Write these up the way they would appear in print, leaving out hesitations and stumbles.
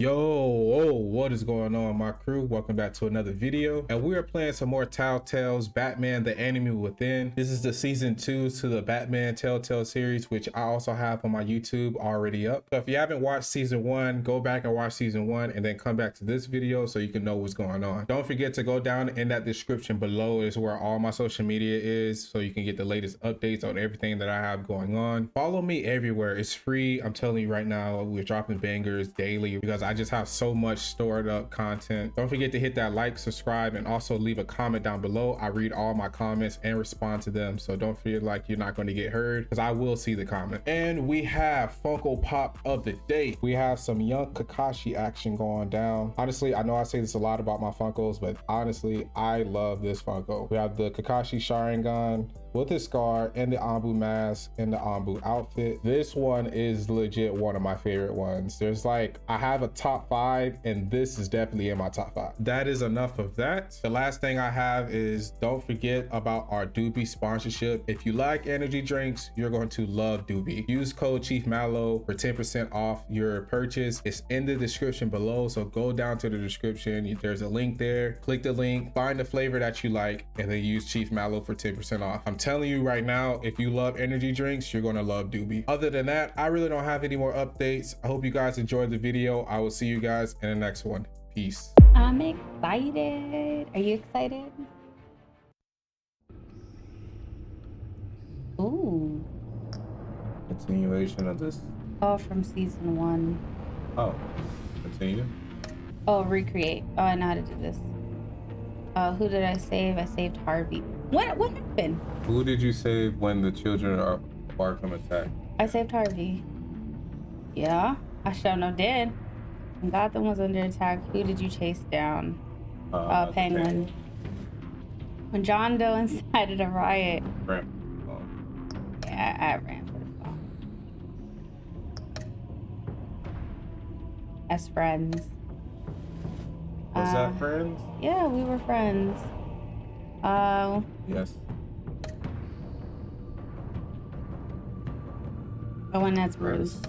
Yo, oh, what is going on, my crew? Welcome back to another video, and we are playing some more Telltale's Batman the Enemy Within. This is the season 2 to the Batman Telltale series, which I also have on my YouTube already up. So if you haven't watched season 1, go back and watch season 1 and then come back to this video so you can know what's going on. Don't forget to go down in that description below is where all my social media is, so you can get the latest updates on everything that I have going on. Follow me everywhere. It's free. I'm telling you right now, we're dropping bangers daily because I just have so much stored up content. Don't forget to hit that like, subscribe, and also leave a comment down below. I read all my comments and respond to them, so don't feel like you're not going to get heard because I will see the comment. And we have Funko Pop of the day. We have some young Kakashi action going down. Honestly, I know I say this a lot about my Funkos, but honestly, I love this Funko. We have the Kakashi Sharingan with his scar and the Anbu mask and the Anbu outfit. This one is legit one of my favorite ones. There's like, I have a top 5 and this is definitely in my top 5. That is enough of that. The last thing I have is don't forget about our Doobie sponsorship. If you like energy drinks, you're going to love Doobie. Use code Chief Mallow for 10% off your purchase. It's in the description below, so go down to the description. There's a link there. Click the link, find the flavor that you like, and then use Chief Mallow for 10% off. I'm telling you right now, if you love energy drinks, you're gonna love Doobie. Other than that, I really don't have any more updates. I hope you guys enjoyed the video. I will see you guys in the next one. Peace. I'm excited. Are you excited? Ooh. Continuation of this. Oh, from season 1. Oh, continue. Oh, recreate. Oh, I know how to do this. Who did I save? I saved Harvey. What happened? Who did you save when the children of Arkham attacked? I saved Harvey. Yeah, I sure enough did. When Gotham was under attack, who did you chase down? Penguin. When John Doe incited a riot. Right. Yeah, I ran for the fall. As friends. Was that friends? Yeah, we were friends. Yes. Oh, and that's Bruce.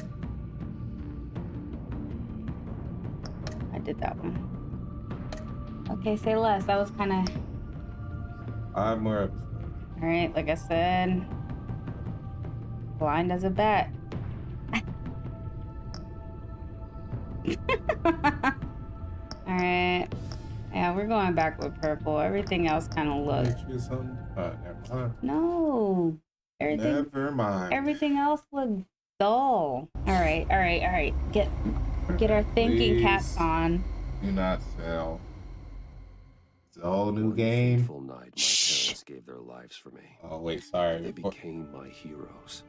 I did that one. Okay, say less. That was kind of... 5 more episodes. All right, like I said, blind as a bat. All right. Yeah, we're going back with purple. Everything else kind of looks... Never mind. No. Never mind. Everything else looked dull. All right. Get our thinking caps on. Do not sell. It's a whole new game. Fateful night, my parents gave their lives for me. Oh wait, sorry. They became my heroes.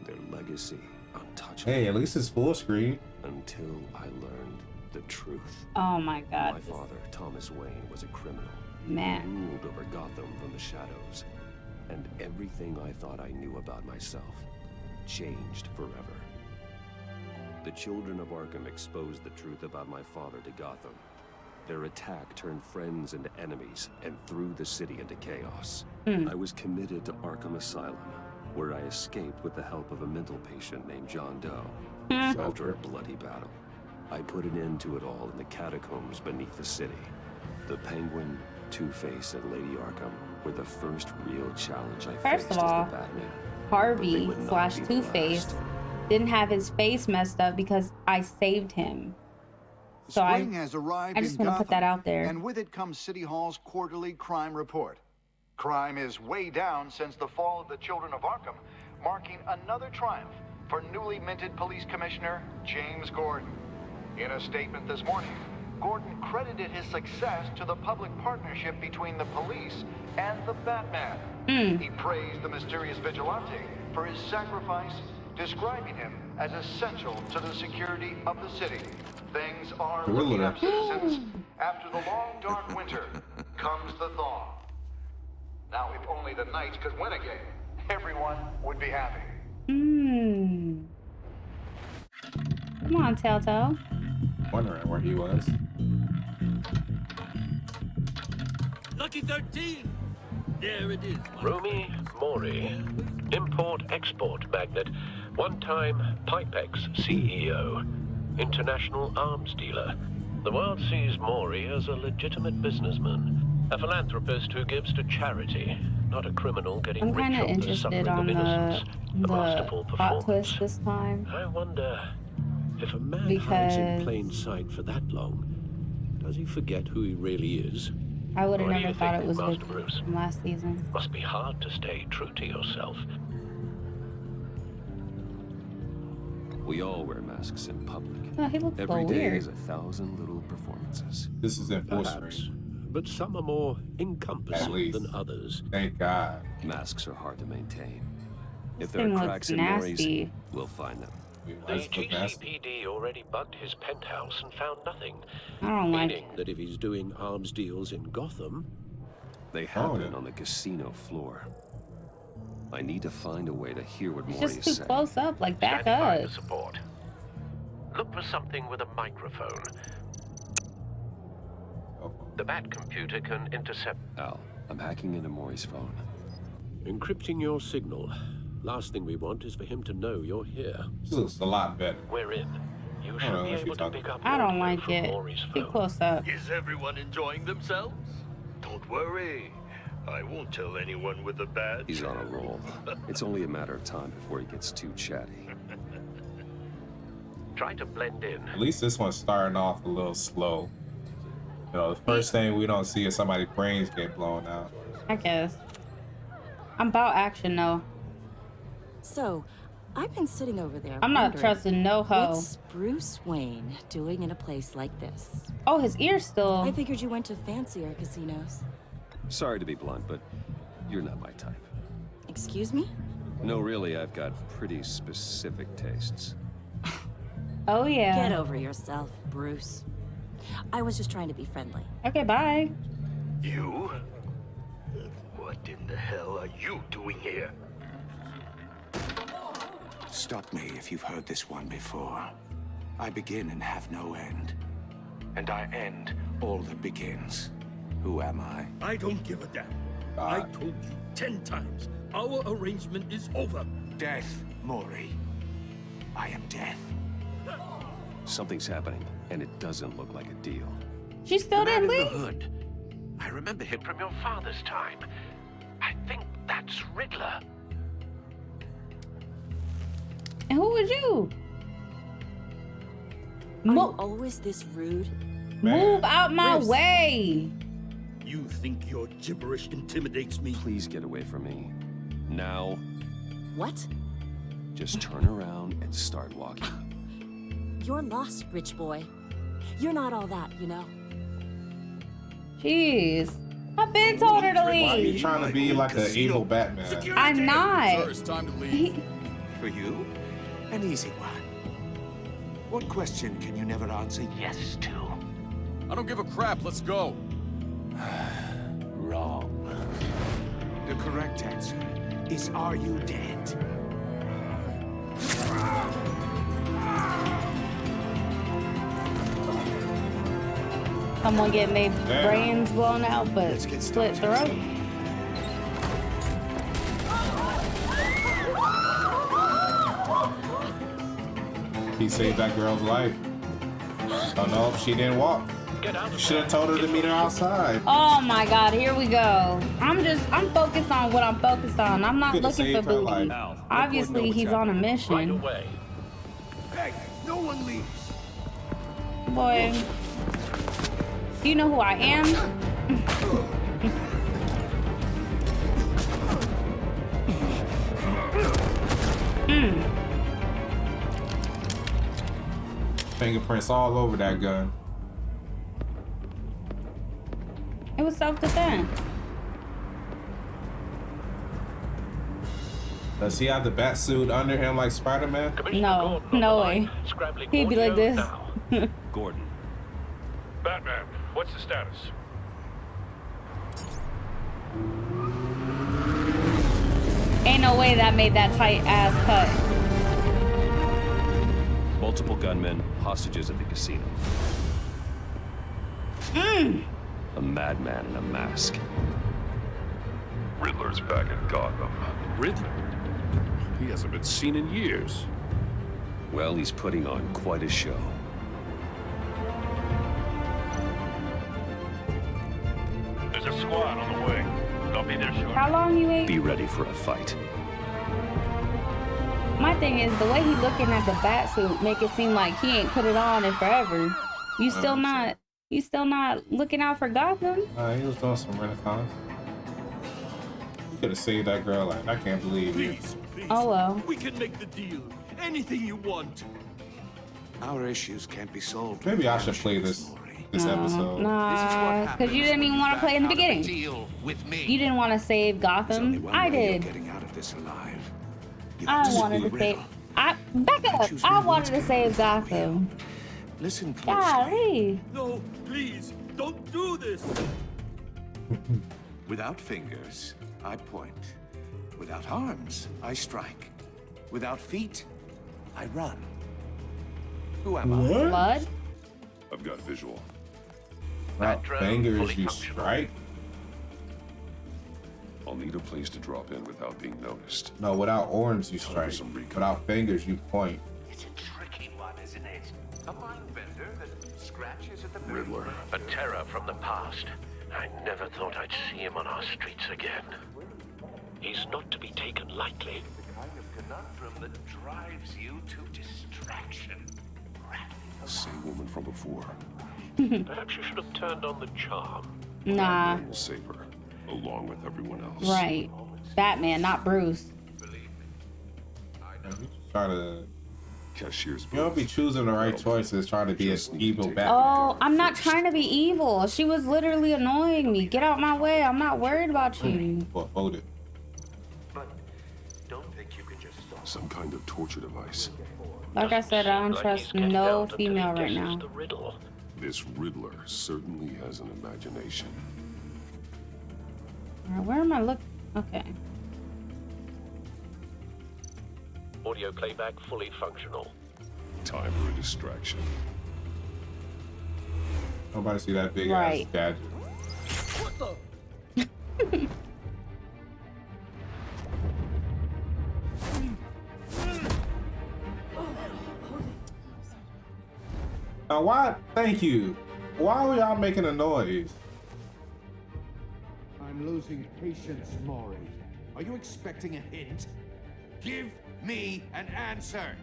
Their legacy untouchable. Hey, at least it's full screen. Until I learned the truth. Oh my God. My father, Thomas Wayne, was a criminal. Man. He ruled over Gotham from the shadows. And everything I thought I knew about myself changed forever. The children of Arkham exposed the truth about my father to Gotham. Their attack turned friends into enemies and threw the city into chaos. I was committed to Arkham Asylum, where I escaped with the help of a mental patient named John Doe. After a bloody battle, I put an end to it all in the catacombs beneath the city. The Penguin, Two-Face, and Lady Arkham were the first real challenge I faced First of all, as the Batman. Harvey / Two-Face didn't have his face messed up because I saved him. So Spring has arrived I just in want to put that out there. And with it comes City Hall's quarterly crime report. Crime is way down since the fall of the Children of Arkham, marking another triumph for newly minted Police Commissioner James Gordon. In a statement this morning, Gordon credited his success to the public partnership between the police and the Batman. He praised the mysterious vigilante for his sacrifice, describing him as essential to the security of the city. Things are looking up, citizens. After the long, dark winter comes the thaw. Now, if only the Knights could win again, everyone would be happy. Come on, Telltale. Wondering where he was. Lucky 13! There it is. Romy Mori, import-export magnate, one-time Pipex CEO. international arms dealer. The world sees Maury as a legitimate businessman, a philanthropist who gives to charity, not a criminal getting I'm rich kind of off the interested suffering on of innocence. A masterful plot twist performance. this time I wonder if a man hides in plain sight for that long, does he forget who he really is? I would have What do never you thought think, it was Master Vicky Bruce? from last season. Must be hard to stay true to yourself. We all wear masks in public. Oh, he looks so Every day weird. is 1,000 little performances. This is in full Perhaps, screen. but some are more At encompassing least. than others. Thank God. Masks are hard to maintain. This If there thing are looks cracks in Maury's, nasty. we'll find them. Wait, The why does it look nasty? GCPD already bugged his penthouse and found nothing. I don't like Meaning that if he's doing arms deals in Gotham, They happen yeah. on the casino floor. I need to find a way to hear what It's Maury just is too saying. close up, like back standing by up. to support. Look for something with a microphone. Oh, The Bat computer can intercept. Al, I'm hacking into Maury's phone. Encrypting your signal. Last thing we want is for him to know you're here. this looks a lot better. We're in. You I should don't know be what able you're to talking pick up I don't audio like from it. Maury's Too phone. close up. Is everyone enjoying themselves? Don't worry. I won't tell anyone with a badge. He's on a roll. It's only a matter of time before he gets too chatty. Try to blend in. At least this one's starting off a little slow. You know, the first thing we don't see is somebody's brains get blown out. I guess. I'm about action though. So, I've been sitting over there. I'm not wondering, trusting no hoe. what's Bruce Wayne doing in a place like this? Oh, his ear's still. I figured you went to fancier casinos. Sorry to be blunt, but you're not my type. Excuse me? No, really, I've got pretty specific tastes. Oh yeah. Get over yourself, Bruce. I was just trying to be friendly. Okay, bye. You? What in the hell are you doing here? Stop me if you've heard this one before. I begin and have no end. And I end all that begins. Who am I? I don't give a damn. I told you 10 times. Our arrangement is over. Death, Maury. I am death. Something's happening, and it doesn't look like a deal. She still Man didn't in the leave. hood. I remember him from your father's time. I think that's Riddler. And who was you? Are you Mo- always this rude? move out my Bruce. way. You think your gibberish intimidates me? Please get away from me. Now, What? just turn around and start walking. You're lost, rich boy. You're not all that, you know? Jeez. I've been told her to Why are you leave. trying to be like an evil Batman? I'm not. it's time to leave. He- For you, an easy one. What question can you never answer yes to? I don't give a crap. Let's go. Wrong. The correct answer is, are you dead? Someone getting their Damn. brains blown out, but Let's get split started. throat. He saved that girl's life. Oh no, she didn't walk. Get out of Should have there. told her to meet her outside. Oh my God, here we go. I'm focused on what I'm focused on. I'm not Could've looking for saved her booty. life. Al, Obviously, what's he's on a happening. Right mission. away. Hey, no one leaves. Boy, do you know who I am? Fingerprints all over that gun. It was self-defense. Does he have the bat suit under him like Spider-Man? Commissioner No, Gordon on no the way. line, scrabbling He'd be like audio this. now. Gordon, Batman, what's the status? Ain't no way that made that tight ass cut. multiple gunmen, hostages at the casino. A madman in a mask. Riddler's back in Gotham. Riddler? He hasn't been seen in years. Well, he's putting on quite a show. squad on the way. They'll be there shortly. How long you wait? Be ready for a fight. My thing is the way he looking at the bat suit make it seem like he ain't put it on in forever. You still not looking out for Gotham? He was doing some Renaissance. You could have saved that girl. Like, I can't believe you. Please. Oh well. We can make the deal. Anything you want. Our issues can't be solved. Maybe I should play this episode. Nah, because you didn't even want to play in the beginning. Deal with me. You didn't want to save Gotham. I did. Getting out of this alive. I wanted to save. Back up. I wanted to save Gotham. Listen closely. Golly. No, please, don't do this. Without fingers, I point. Without arms, I strike. Without feet, I run. Who am I? Blood? I've got a visual. Without fingers, you strike? I'll need a place to drop in without being noticed. No, without arms, you strike. Without fingers, you point. It's a tricky one, isn't it? A mind bender that scratches at the Riddler. A terror from the past. I never thought I'd see him on our streets again. He's not to be taken lightly. The kind of conundrum that drives you to distraction. Same woman from before. Perhaps you should have turned on the charm. Nah. We'll save her, along with everyone else. Right. Batman, not Bruce. Try to. Cashier's You don't be choosing the right choices, trying to be an evil Batman. Oh, I'm not trying to be evil. She was literally annoying me. Get out my way. I'm not worried about you. Well, hold it. But don't think you can just stop. Some kind of torture device. Like I said, I don't Like trust he's getting no out until he female right guesses now. the riddle. This Riddler certainly has an imagination. Alright, where am I looking? Okay. Audio playback fully functional. Time for a distraction. Nobody see that big Right. ass gadget. What the? Now, why? Thank you. Why were y'all making a noise? I'm losing patience, Maury. Are you expecting a hint? Give me an answer.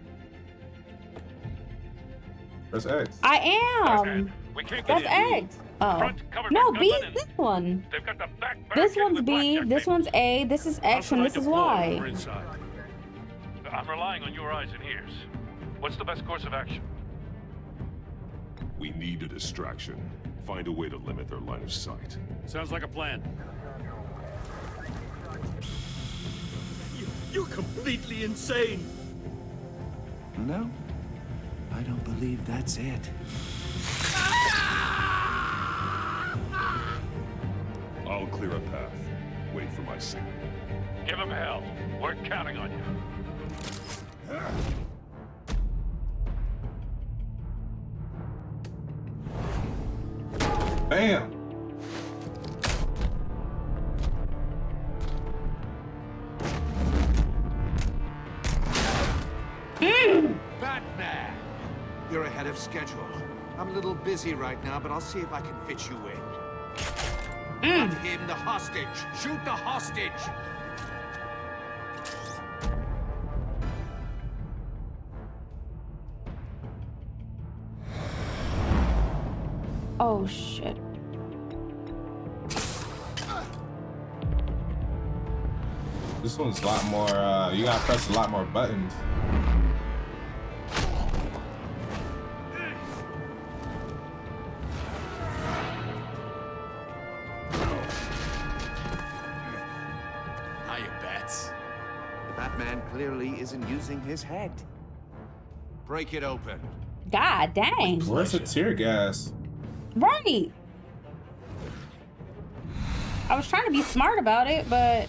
Press X. I am. We can't get That's in. X. Oh. Front covered No, by B gunmen is and- this one. They've got the back This barricaded one's with B, blackjack this tape. one's A, this is X, and this is Y. We're inside. I'm relying on your eyes and ears. What's the best course of action? We need a distraction. Find a way to limit their line of sight. Sounds like a plan. You're completely insane. No, I don't believe that's it. I'll clear a path. Wait for my signal. Give him hell. We're counting on you. Bam. Batman! You're ahead of schedule. I'm a little busy right now, but I'll see if I can fit you in. Not him, the hostage! Shoot the hostage! Oh shit. This one's a lot more, you gotta press a lot more buttons. Hiya, Bats. Batman clearly isn't using his head. Break it open. God dang. Where's the tear gas? Right. I was trying to be smart about it, but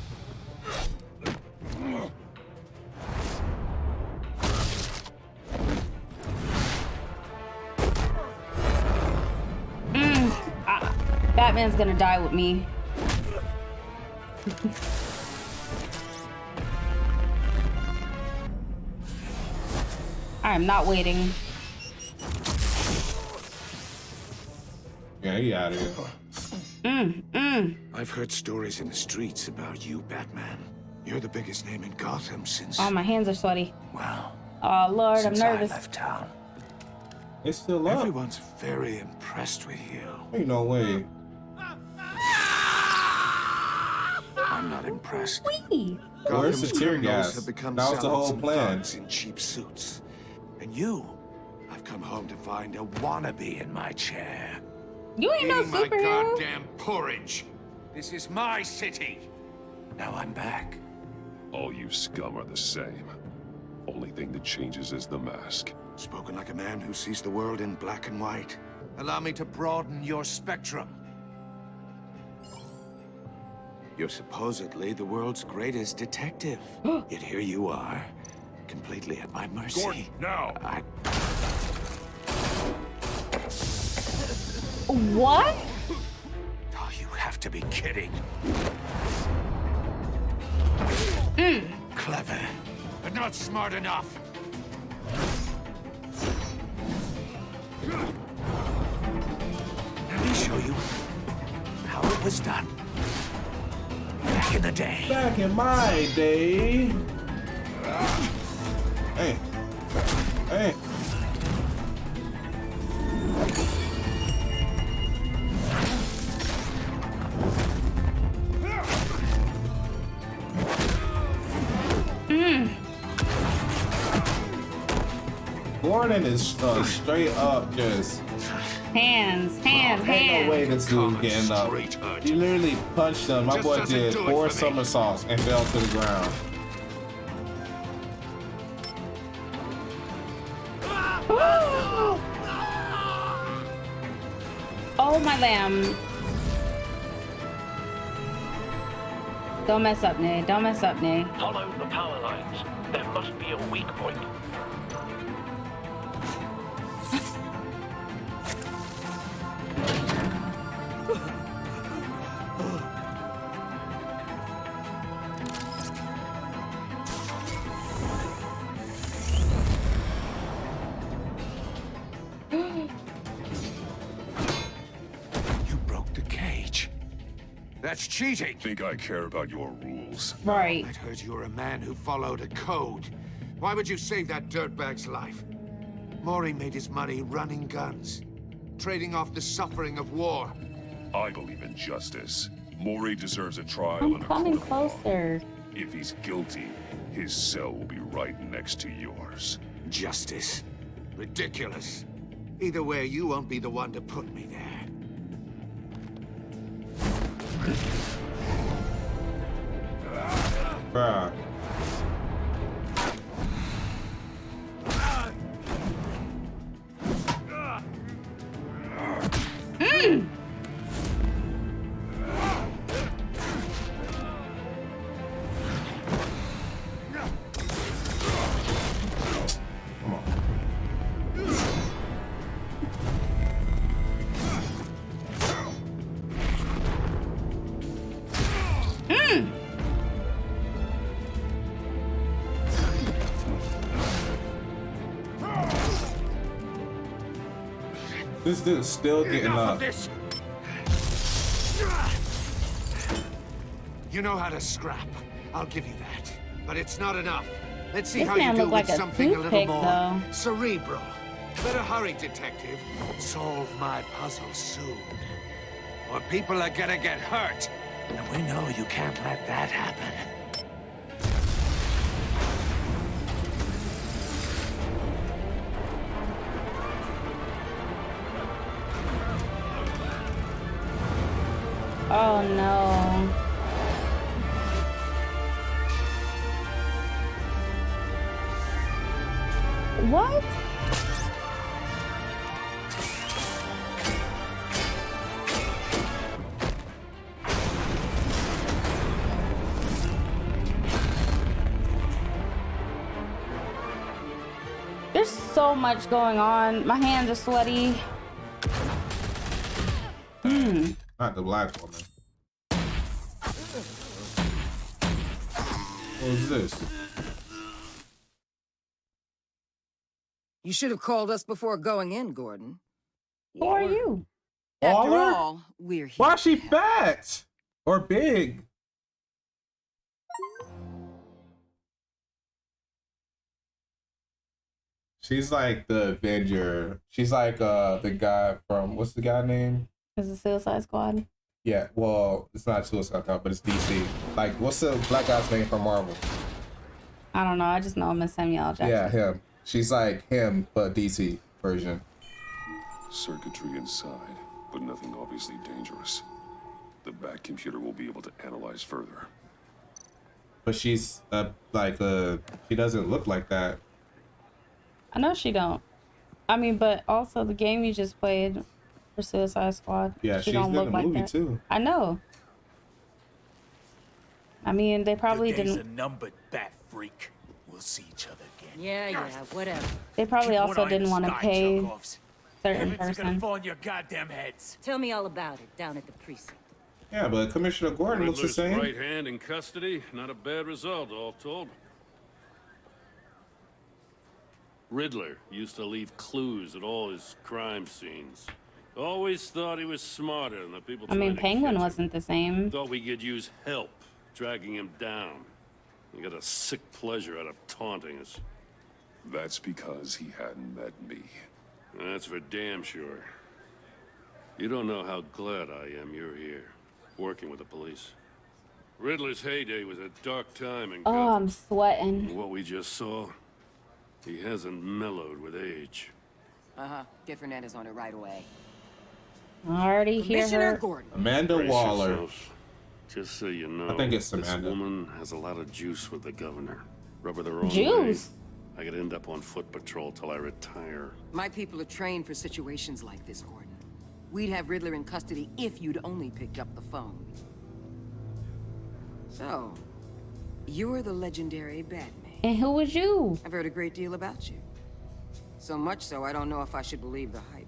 Batman's gonna die with me. I am not waiting. Yeah, he out of here. I've heard stories in the streets about you, Batman. You're the biggest name in Gotham since... Oh, my hands are sweaty. Well... Oh, Lord, I'm since nervous. I left town. It's still up. Everyone's very impressed with you. Ain't no way. I'm not impressed. Where's the tear criminals gas? have become That was the whole salads and plan. thugs in cheap suits. And you, I've come home to find a wannabe in my chair. You ain't no Eating my superhero. goddamn porridge. This is my city. Now I'm back. All you scum are the same. Only thing that changes is the mask. Spoken like a man who sees the world in black and white. Allow me to broaden your spectrum. You're supposedly the world's greatest detective. Yet here you are, completely at my mercy. Gordon, now! What? Oh, you have to be kidding. Clever, but not smart enough. Let me show you how it was done. Back in the day. Back in my day. Hey. Hey. Gordon is straight up just Hands. ain't no way this dude getting up. He literally punched him. My boy did 4 somersaults and fell to the ground. Oh, my lamb. Don't mess up, Nate. Don't mess up, Nate. Follow the power lines. There must be a weak point. You broke the cage. That's cheating. Think I care about your rules? Right. I'd heard you were a man who followed a code. Why would you save that dirtbag's life? Maury made his money running guns, trading off the suffering of war. I believe in justice. Maury deserves a trial I'm and a coming court of law. closer. If he's guilty, his cell will be right next to yours. Justice. Ridiculous. Either way, you won't be the one to put me there. Bruh. This dude's still getting Enough up. of this. You know how to scrap. I'll give you that. But it's not enough. Let's see This how you man do look like with a something a little toothpick, more though. cerebral. Better hurry, detective. Solve my puzzle soon. Or people are gonna get hurt. And we know you can't let that happen. Oh, no. What? There's so much going on. My hands are sweaty. Not the black woman. What is this? You should have called us before going in, Gordon. Who are you? After Baller? all, we're here. Why is she fat or big? She's like the Avenger. She's like the guy from, what's the guy name? Is it Suicide Squad? Yeah, well, it's not Suicide Squad, but it's DC. Like, what's the black guy's name from Marvel? I don't know. I just know him as Samuel L. Jackson. Yeah, him. She's like him, but DC version. Circuitry inside, but nothing obviously dangerous. The back computer will be able to analyze further. But she's she doesn't look like that. I know she don't. I mean, but also the game you just played for Suicide Squad. Yeah, she she's don't in look the like movie that. too. I know. I mean, they probably Your days didn't. are numbered, bat freak. We'll see each other again. Yeah, whatever. They probably Keep also one eye in didn't the want to sky, pay jerk-offs. certain Heavens are gonna person. fall on your goddamn heads. Tell me all about it down at the precinct. Yeah, but Commissioner Gordon looks the Riddler's same. right hand in custody. Not a bad result, all told. Riddler used to leave clues at all his crime scenes. Always thought he was smarter than the people I trying mean, to Penguin catch him. wasn't the same. Thought we could use help dragging him down. He got a sick pleasure out of taunting us. That's because he hadn't met me. That's for damn sure. You don't know how glad I am you're here, working with the police. Riddler's heyday was a dark time in Oh, Gotham. I'm sweating. And what we just saw, he hasn't mellowed with age. Get Fernandez on it right away. I already hear Commissioner her. Gordon. Amanda Brace Waller. yourselves. Just so you know, I think it's this Amanda. woman has a lot of juice with the governor. Rub her the wrong Juice? way, I could end up on foot patrol till I retire. My people are trained for situations like this, Gordon. We'd have Riddler in custody if you'd only picked up the phone. So, you're the legendary Batman. And who was you? I've heard a great deal about you. So much so, I don't know if I should believe the hype.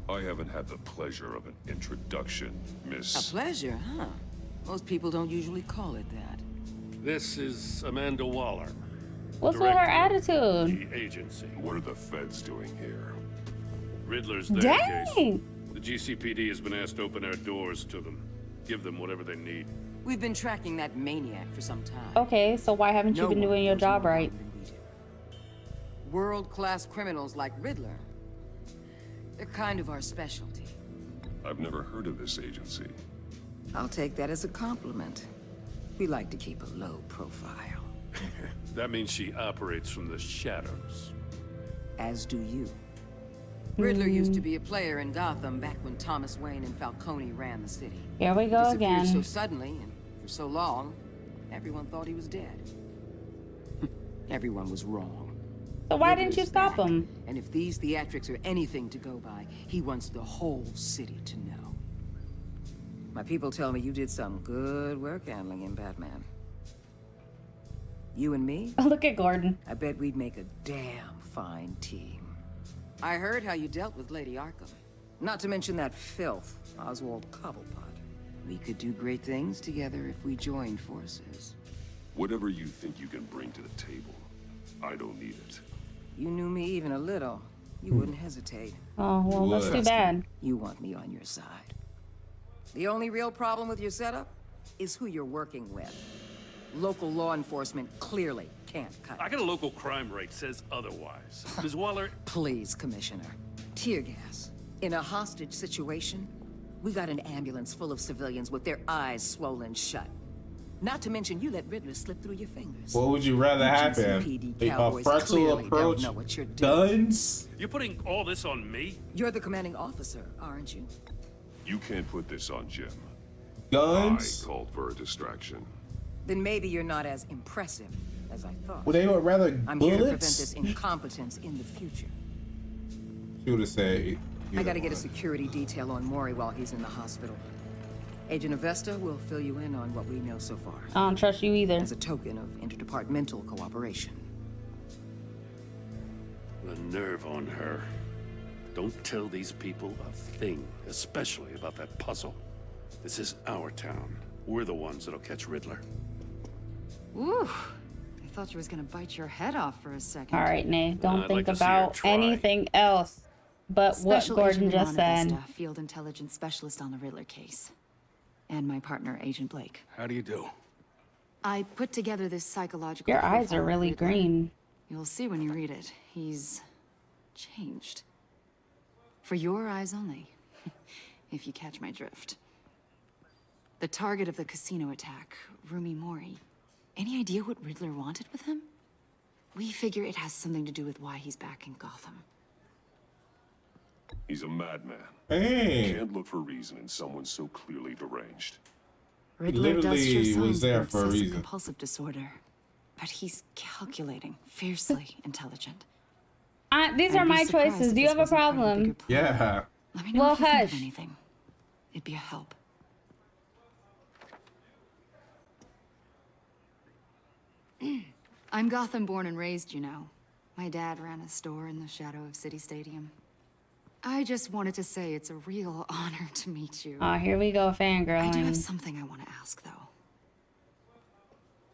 I haven't had the pleasure of an introduction, Miss... A pleasure, huh? Most people don't usually call it that. This is Amanda Waller. What's with her Director of attitude? The agency. What are the feds doing here? Riddler's their case. Dang! The GCPD has been asked to open our doors to them. Give them whatever they need. We've been tracking that maniac for some time. Okay, so why haven't you No been one doing your knows job more right? than we do. World-class criminals like Riddler. They're kind of our specialty. I've never heard of this agency. I'll take that as a compliment. We like to keep a low profile. That means she operates from the shadows. As do you. Riddler used to be a player in Gotham back when Thomas Wayne and Falcone ran the city. Here we go Disappeared so again. suddenly and for so long, everyone thought he was dead. Everyone was wrong. So why didn't you Riddler's stop back. him? And if these theatrics are anything to go by, he wants the whole city to know. My people tell me you did some good work handling him, Batman. You and me, Look at Gordon. I bet we'd make a damn fine team. I heard how you dealt with Lady Arkham. Not to mention that filth, Oswald Cobblepot. We could do great things together if we joined forces. Whatever you think you can bring to the table, I don't need it. You knew me even a little, you wouldn't hesitate. Oh, well, that's too bad. You want me on your side. The only real problem with your setup is who you're working with. Local law enforcement clearly can't cut it. I got a local crime rate says otherwise. Ms. Waller, Please, Commissioner. Tear gas. In a hostage situation, we got an ambulance full of civilians with their eyes swollen shut. Not to mention you let Riddler slip through your fingers. What would you rather happen? GCPD A cowboys frontal clearly approach? don't know what you're doing. Guns? you're putting all this on me? You're the commanding officer, aren't you? You can't put this on Jim. Guns? I called for a distraction. Then maybe you're not as impressive as I thought. Would they would rather I'm here to prevent bullets? this incompetence in the future. She would have said. I gotta get a security detail on Maury while he's in the hospital. Agent Avesta will fill you in on what we know so far. I don't trust you either. As a token of interdepartmental cooperation. The nerve on her. Don't tell these people a thing, especially about that puzzle. This is our town. We're the ones that'll catch Riddler. Ooh, I thought you was gonna bite your head off for a second. All right, Nay, don't I'd think like to see her about try. anything else. but what Special Gordon Agent just Veronica said. Vista, field intelligence specialist on the Riddler case. And my partner, Agent Blake. How do you do? I put together this psychological Your eyes profile are of really Riddler. green. You'll see when you read it. He's changed. For your eyes only, if you catch my drift. The target of the casino attack, Rumi Mori. Any idea what Riddler wanted with him? We figure it has something to do with why he's back in Gotham. He's a madman. Hey. Can't look for reason in someone so clearly deranged. Riddler does show Literally signs was there of for a obsessive reason. compulsive disorder, but he's calculating, fiercely intelligent. These I'd are be my surprised choices. if Do you this have a wasn't part of the problem? bigger plan. Yeah. Let me know Well, if you think of hush. anything. It'd be a help. I'm Gotham born and raised, you know. My dad ran a store in the shadow of City Stadium. I just wanted to say it's a real honor to meet you. Oh, here we go, I do have fangirling. something I want to ask, though.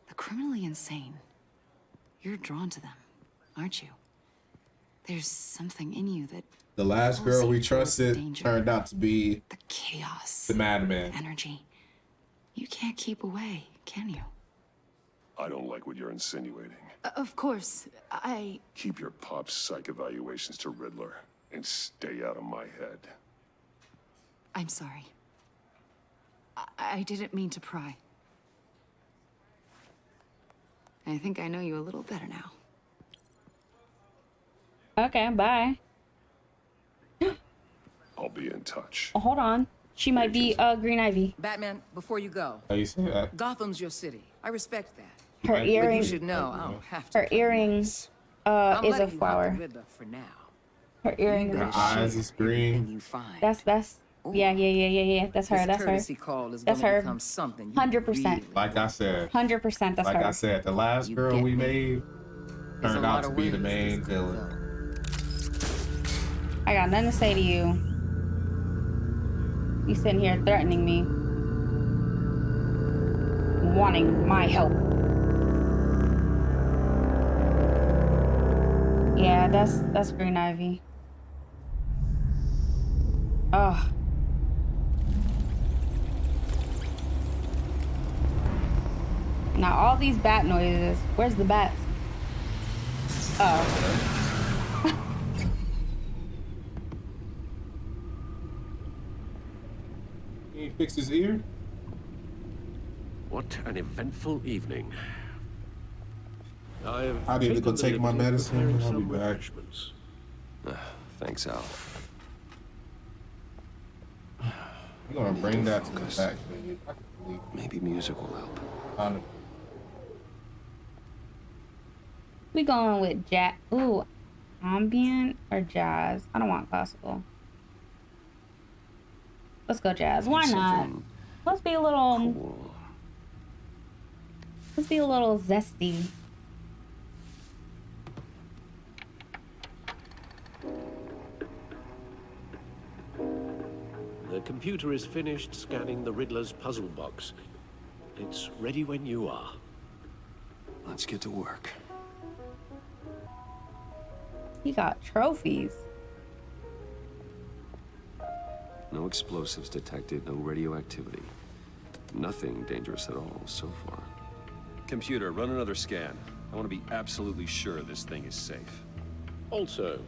The criminally insane. You're drawn to them, aren't you? There's something in you that The last pulls girl we you towards the trusted danger, turned out to be the chaos, the madman. energy. You can't keep away, can you? I don't like what you're insinuating. Of course, I... Keep your pop psych evaluations to Riddler and stay out of my head. I'm sorry. I didn't mean to pry. I think I know you a little better now. Okay, bye. I'll be in touch. Oh, hold on. She might be Green Ivy. Batman, before you go, How you say that? Gotham's your city. I respect that. Her But you earring. should know I don't have to. Her earring I'm is a letting you hunt the flower. Riddler for now. Her earring. You Her better eyes share is green. everything you find. That's yeah. That's her. This That's her. courtesy call is That's gonna her. become something you 100%. really Like I said. 100%. That's Like her. I said, the last You girl get we me. made There's a turned lot out to of be the ways main this could villain. go. I got nothing to say to you. You sitting here threatening me, wanting my help. Yeah, that's Green Ivy. Oh. Now all these bat noises. Where's the bats? Oh. He fixed his ear? What an eventful evening. I've I need to go taken the take my liberty of medicine. preparing I'll be some back. refreshments. Thanks, Al. You're gonna bring that to the back. Maybe music will help. We going with jazz. Ooh, ambient or jazz? I don't want classical. Let's go jazz. Why not? Let's be a little. Cool. Let's be a little zesty. The computer is finished scanning the Riddler's puzzle box. It's ready when you are. Let's get to work. He got trophies. No explosives detected, no radioactivity. Nothing dangerous at all so far. Computer, run another scan. I want to be absolutely sure this thing is safe. Also,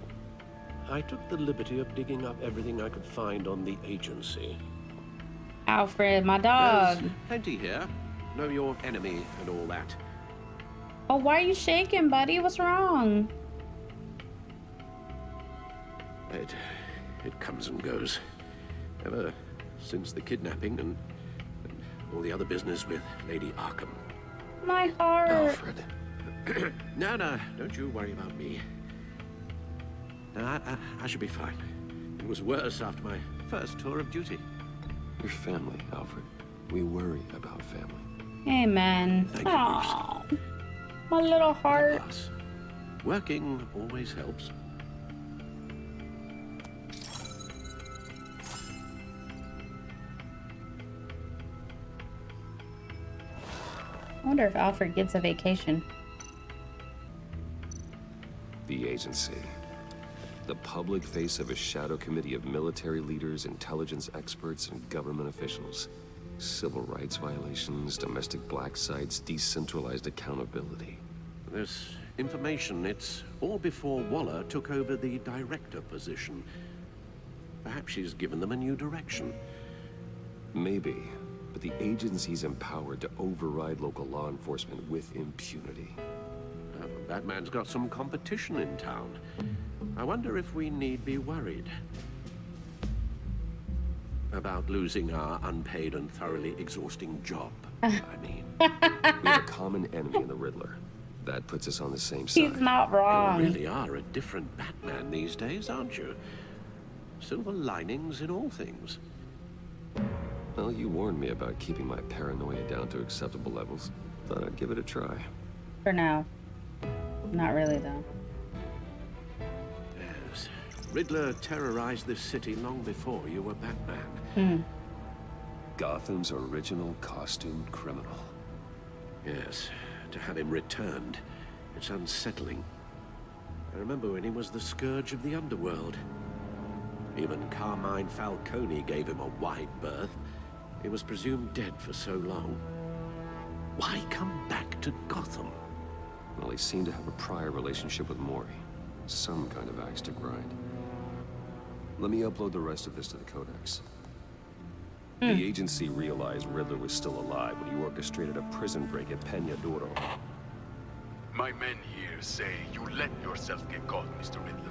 I took the liberty of digging up everything I could find on the agency. Alfred, my dog. There's plenty here. Know your enemy and all that. Oh, why are you shaking, buddy? What's wrong? It comes and goes. Ever since the kidnapping and all the other business with Lady Arkham. My heart. Alfred. No, don't you worry about me. No, I should be fine. It was worse after my first tour of duty. Your family, Alfred. We worry about family. Amen. Thank you, Aw, my little heart. Plus, working always helps. I wonder if Alfred gets a vacation. The agency. The public face of a shadow committee of military leaders, intelligence experts, and government officials. Civil rights violations, domestic black sites, decentralized accountability. This information, it's all before Waller took over the director position. Perhaps she's given them a new direction. Maybe, but the agency's empowered to override local law enforcement with impunity. Batman's got some competition in town. I wonder if we need be worried about losing our unpaid and thoroughly exhausting job. I mean, we have a common enemy in the Riddler. That puts us on the same side. He's not wrong. You really are a different Batman these days, aren't you? Silver linings in all things. Well, you warned me about keeping my paranoia down to acceptable levels. Thought I'd give it a try. For now. Not really, though. Yes. Riddler terrorized this city long before you were Batman. Gotham's original costumed criminal. Yes. To have him returned, it's unsettling. I remember when he was the scourge of the underworld. Even Carmine Falcone gave him a wide berth. He was presumed dead for so long. Why come back to Gotham? Well, he seemed to have a prior relationship with Mori. Some kind of axe to grind. Let me upload the rest of this to the Codex. The agency realized Riddler was still alive when he orchestrated a prison break at Peña Duro. My men here say you let yourself get caught, Mr. Riddler.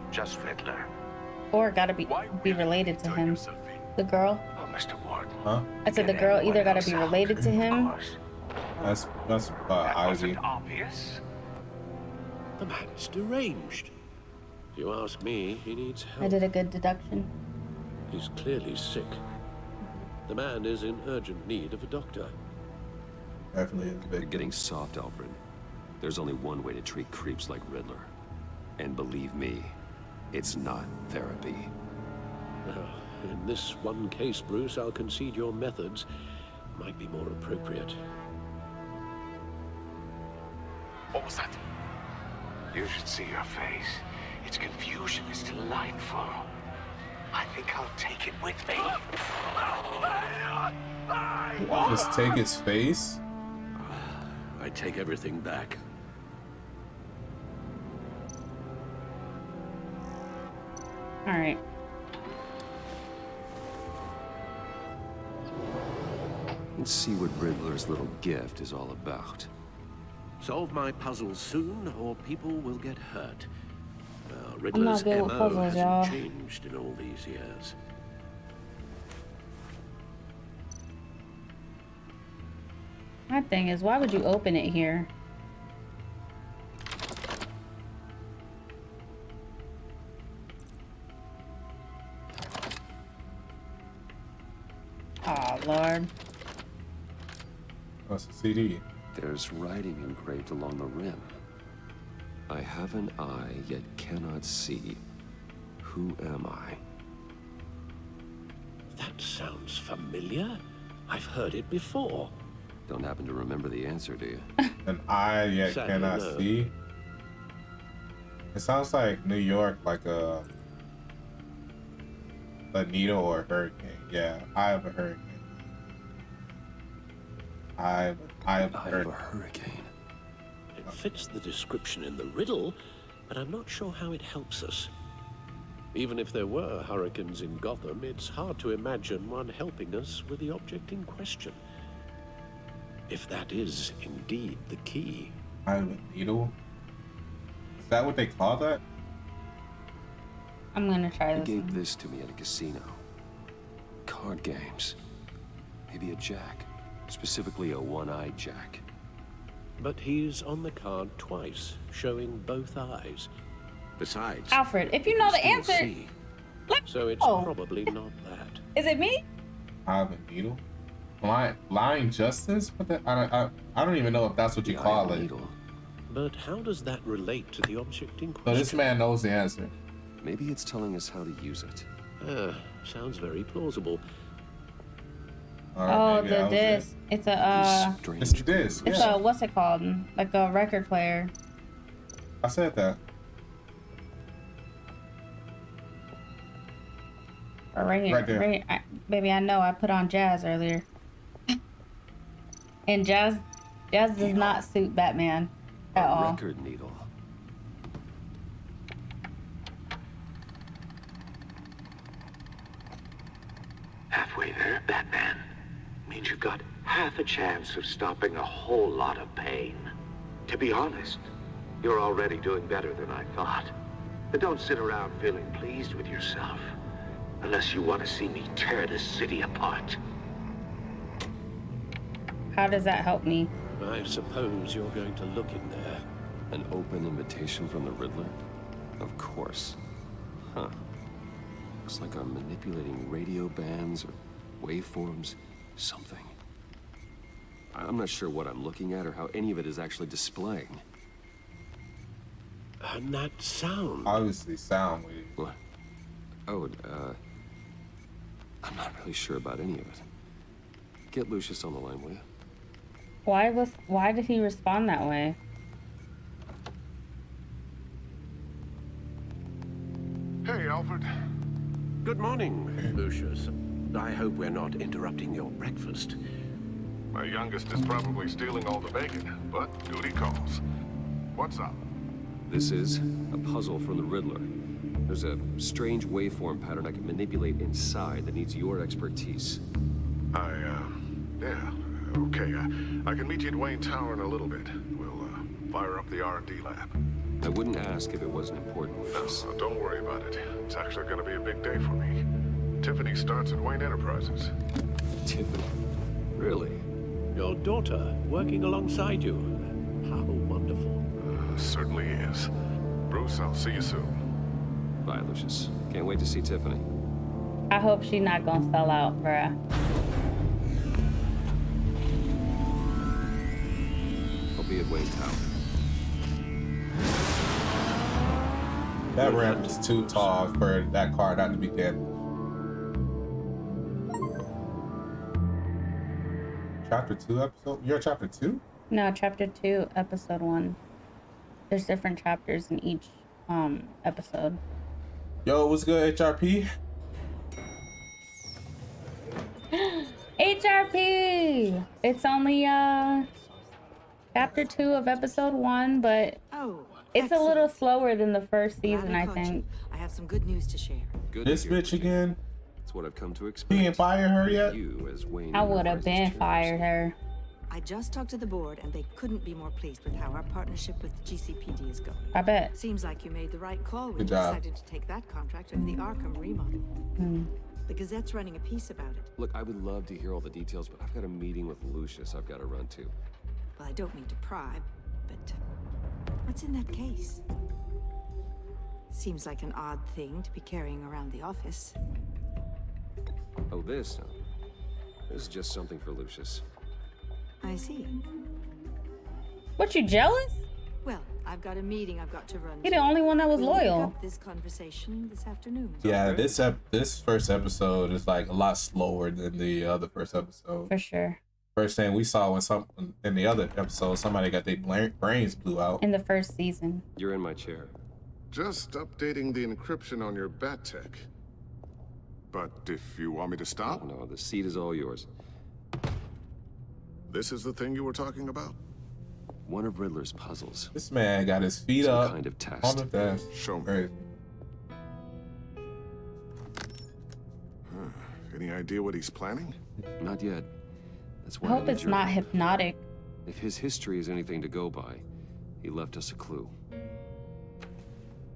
Just Riddler. Or gotta be related to him. The girl. Oh, Mr. Ward. Huh? I said the girl either gotta be related to him. That's Ivy. Obvious. The man's deranged. If you ask me, he needs help. I did a good deduction. He's clearly sick. The man is in urgent need of a doctor. Definitely. You're getting soft, Alfred. There's only one way to treat creeps like Riddler. And believe me, it's not therapy. In this one case, Bruce, I'll concede your methods might be more appropriate. What was that? You should see your face. Its confusion is delightful. I think I'll take it with me. Just take his face? I take everything back. All right. Let's see what Riddler's little gift is all about. Solve my puzzles soon, or people will get hurt. Riddler's good with MO puzzles, y'all. hasn't changed in all these years. My thing is, why would you open it here? Oh, Lord. What's the CD? There's writing engraved along the rim. I have an eye, yet cannot see. Who am I? That sounds familiar. I've heard it before. Don't happen to remember the answer, do you? An eye yet Sadly, cannot no. see. It sounds like New York, like a needle or a hurricane. Yeah, eye of a hurricane. Eye of a hurricane. It fits the description in the riddle, but I'm not sure how it helps us. Even if there were hurricanes in Gotham, it's hard to imagine one helping us with the object in question. If that is indeed the key. Eye of a needle? Is that what they call that? I'm gonna try He this gave one. this to me at a casino. Card games. Maybe a jack. Specifically a one-eyed jack. But he's on the card twice, showing both eyes. Besides, Alfred, if you know the still answer, see. So it's probably not that. is it me? Eye of a needle? Lying justice? What the, I don't even know if that's what you call it. But how does that relate to the object in So question? this man knows the answer. Maybe it's telling us how to use it. Sounds very plausible. Oh, the disc. It's a It's the disc. It's Yeah. a what's it called? Like a record player. I said that. Or right here. Right there. Baby, I know I put on Jazz earlier. And Jazz does not suit Batman at all. Record needle. Halfway there, Batman. Means you've got half a chance of stopping a whole lot of pain. To be honest, you're already doing better than I thought. But don't sit around feeling pleased with yourself. Unless you want to see me tear this city apart. How does that help me? I suppose you're going to look in there. An open invitation from the Riddler? Of course. Huh. Looks like I'm manipulating radio bands or waveforms. Something. I'm not sure what I'm looking at or how any of it is actually displaying. And that sound. Obviously sound wave. What? Oh, I'm not really sure about any of it. Get Lucius on the line, will you? Why did he respond that way? Hey, Alfred. Good morning, Lucius. I hope we're not interrupting your breakfast. My youngest is probably stealing all the bacon, but duty calls. What's up? This is a puzzle from the Riddler. There's a strange waveform pattern I can manipulate inside that needs your expertise. Yeah, okay. I can meet you at Wayne Tower in a little bit. We'll, fire up the R&D lab. I wouldn't ask if it wasn't important. No, don't worry about it. It's actually gonna be a big day for me. Tiffany starts at Wayne Enterprises. Tiffany? Really? Your daughter working alongside you. How wonderful. Certainly is. Bruce, I'll see you soon. Bye, Lucius. Can't wait to see Tiffany. I hope she's not gonna sell out, bruh. I'll be at Wayne Tower. That ramp is too tall for that car not to be dead. Chapter 2 episode? You're chapter 2? No, chapter 2, episode 1. There's different chapters in each episode. Yo, what's good, HRP? HRP! It's only chapter 2 of episode 1, but it's a little slower than the first season, I think. I have some good news to share. Good This bitch again? That's what I've come to expect. He ain't fired her yet? You as Wayne I would have been fired her. I just talked to the board, and they couldn't be more pleased with how our partnership with GCPD is going. I bet. Seems like you made the right call when Good you job. decided to take that contract over the Arkham remodel. The Gazette's running a piece about it. Look, I would love to hear all the details, but I've got a meeting with Lucius I've got to run to. Well, I don't mean to pry, but what's in that case? Seems like an odd thing to be carrying around the office. Oh, this? No. This is just something for Lucius. I see. What, you jealous? Well, I've got a meeting I've got to run. You're the only one that was We'll pick loyal. up this conversation this afternoon. Yeah, this first episode is like a lot slower than the other first episode. For sure. First thing we saw when in the other episode, somebody got their brains blew out. In the first season. You're in my chair. Just updating the encryption on your bat tech. But if you want me to stop? No, the seat is all yours. This is the thing you were talking about? One of Riddler's puzzles. This man got his feet Some up kind of test. on the desk. Show me. Crazy. Any idea what he's planning? Not yet. That's I why hope need it's your not help. hypnotic. If his history is anything to go by, he left us a clue.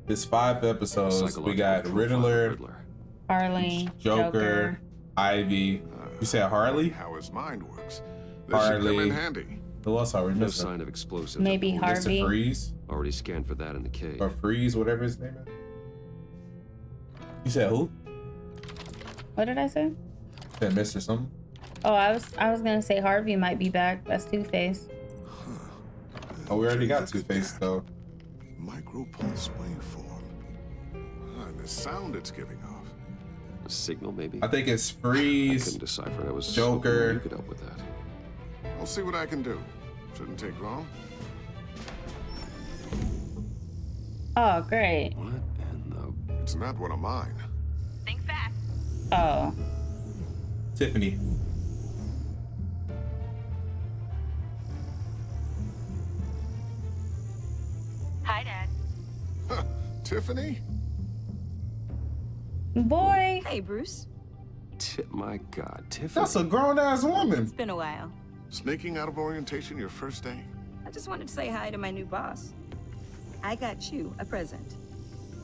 This 5 episodes, we Psychological got profile of Riddler, Harley, Joker, Ivy. You said Harley? How his mind works. This should come Harley. in handy. Who else are we No missing? sign of explosives. Maybe at the police. Harvey. Mr. Freeze? Already scanned for that in the cave. Or Freeze, whatever his name is. You said who? What did I say? You said Mr. something? Oh, I was gonna say Harvey might be back. That's Two-Face. Oh, we already got Two-Face though. Micropulse waveform. And the sound it's giving off. A signal, maybe? I think it's I Freeze, couldn't decipher it. I was Joker. hoping you could help with that. I'll see what I can do. Shouldn't take long. Oh, great. What in the... It's not one of mine. Think fast. Oh. Tiffany. Hi, Dad. Tiffany? Boy. Hey, Bruce. My God, Tiffany. That's a grown-ass woman. It's been a while. Sneaking out of orientation your first day? I just wanted to say hi to my new boss. I got you a present.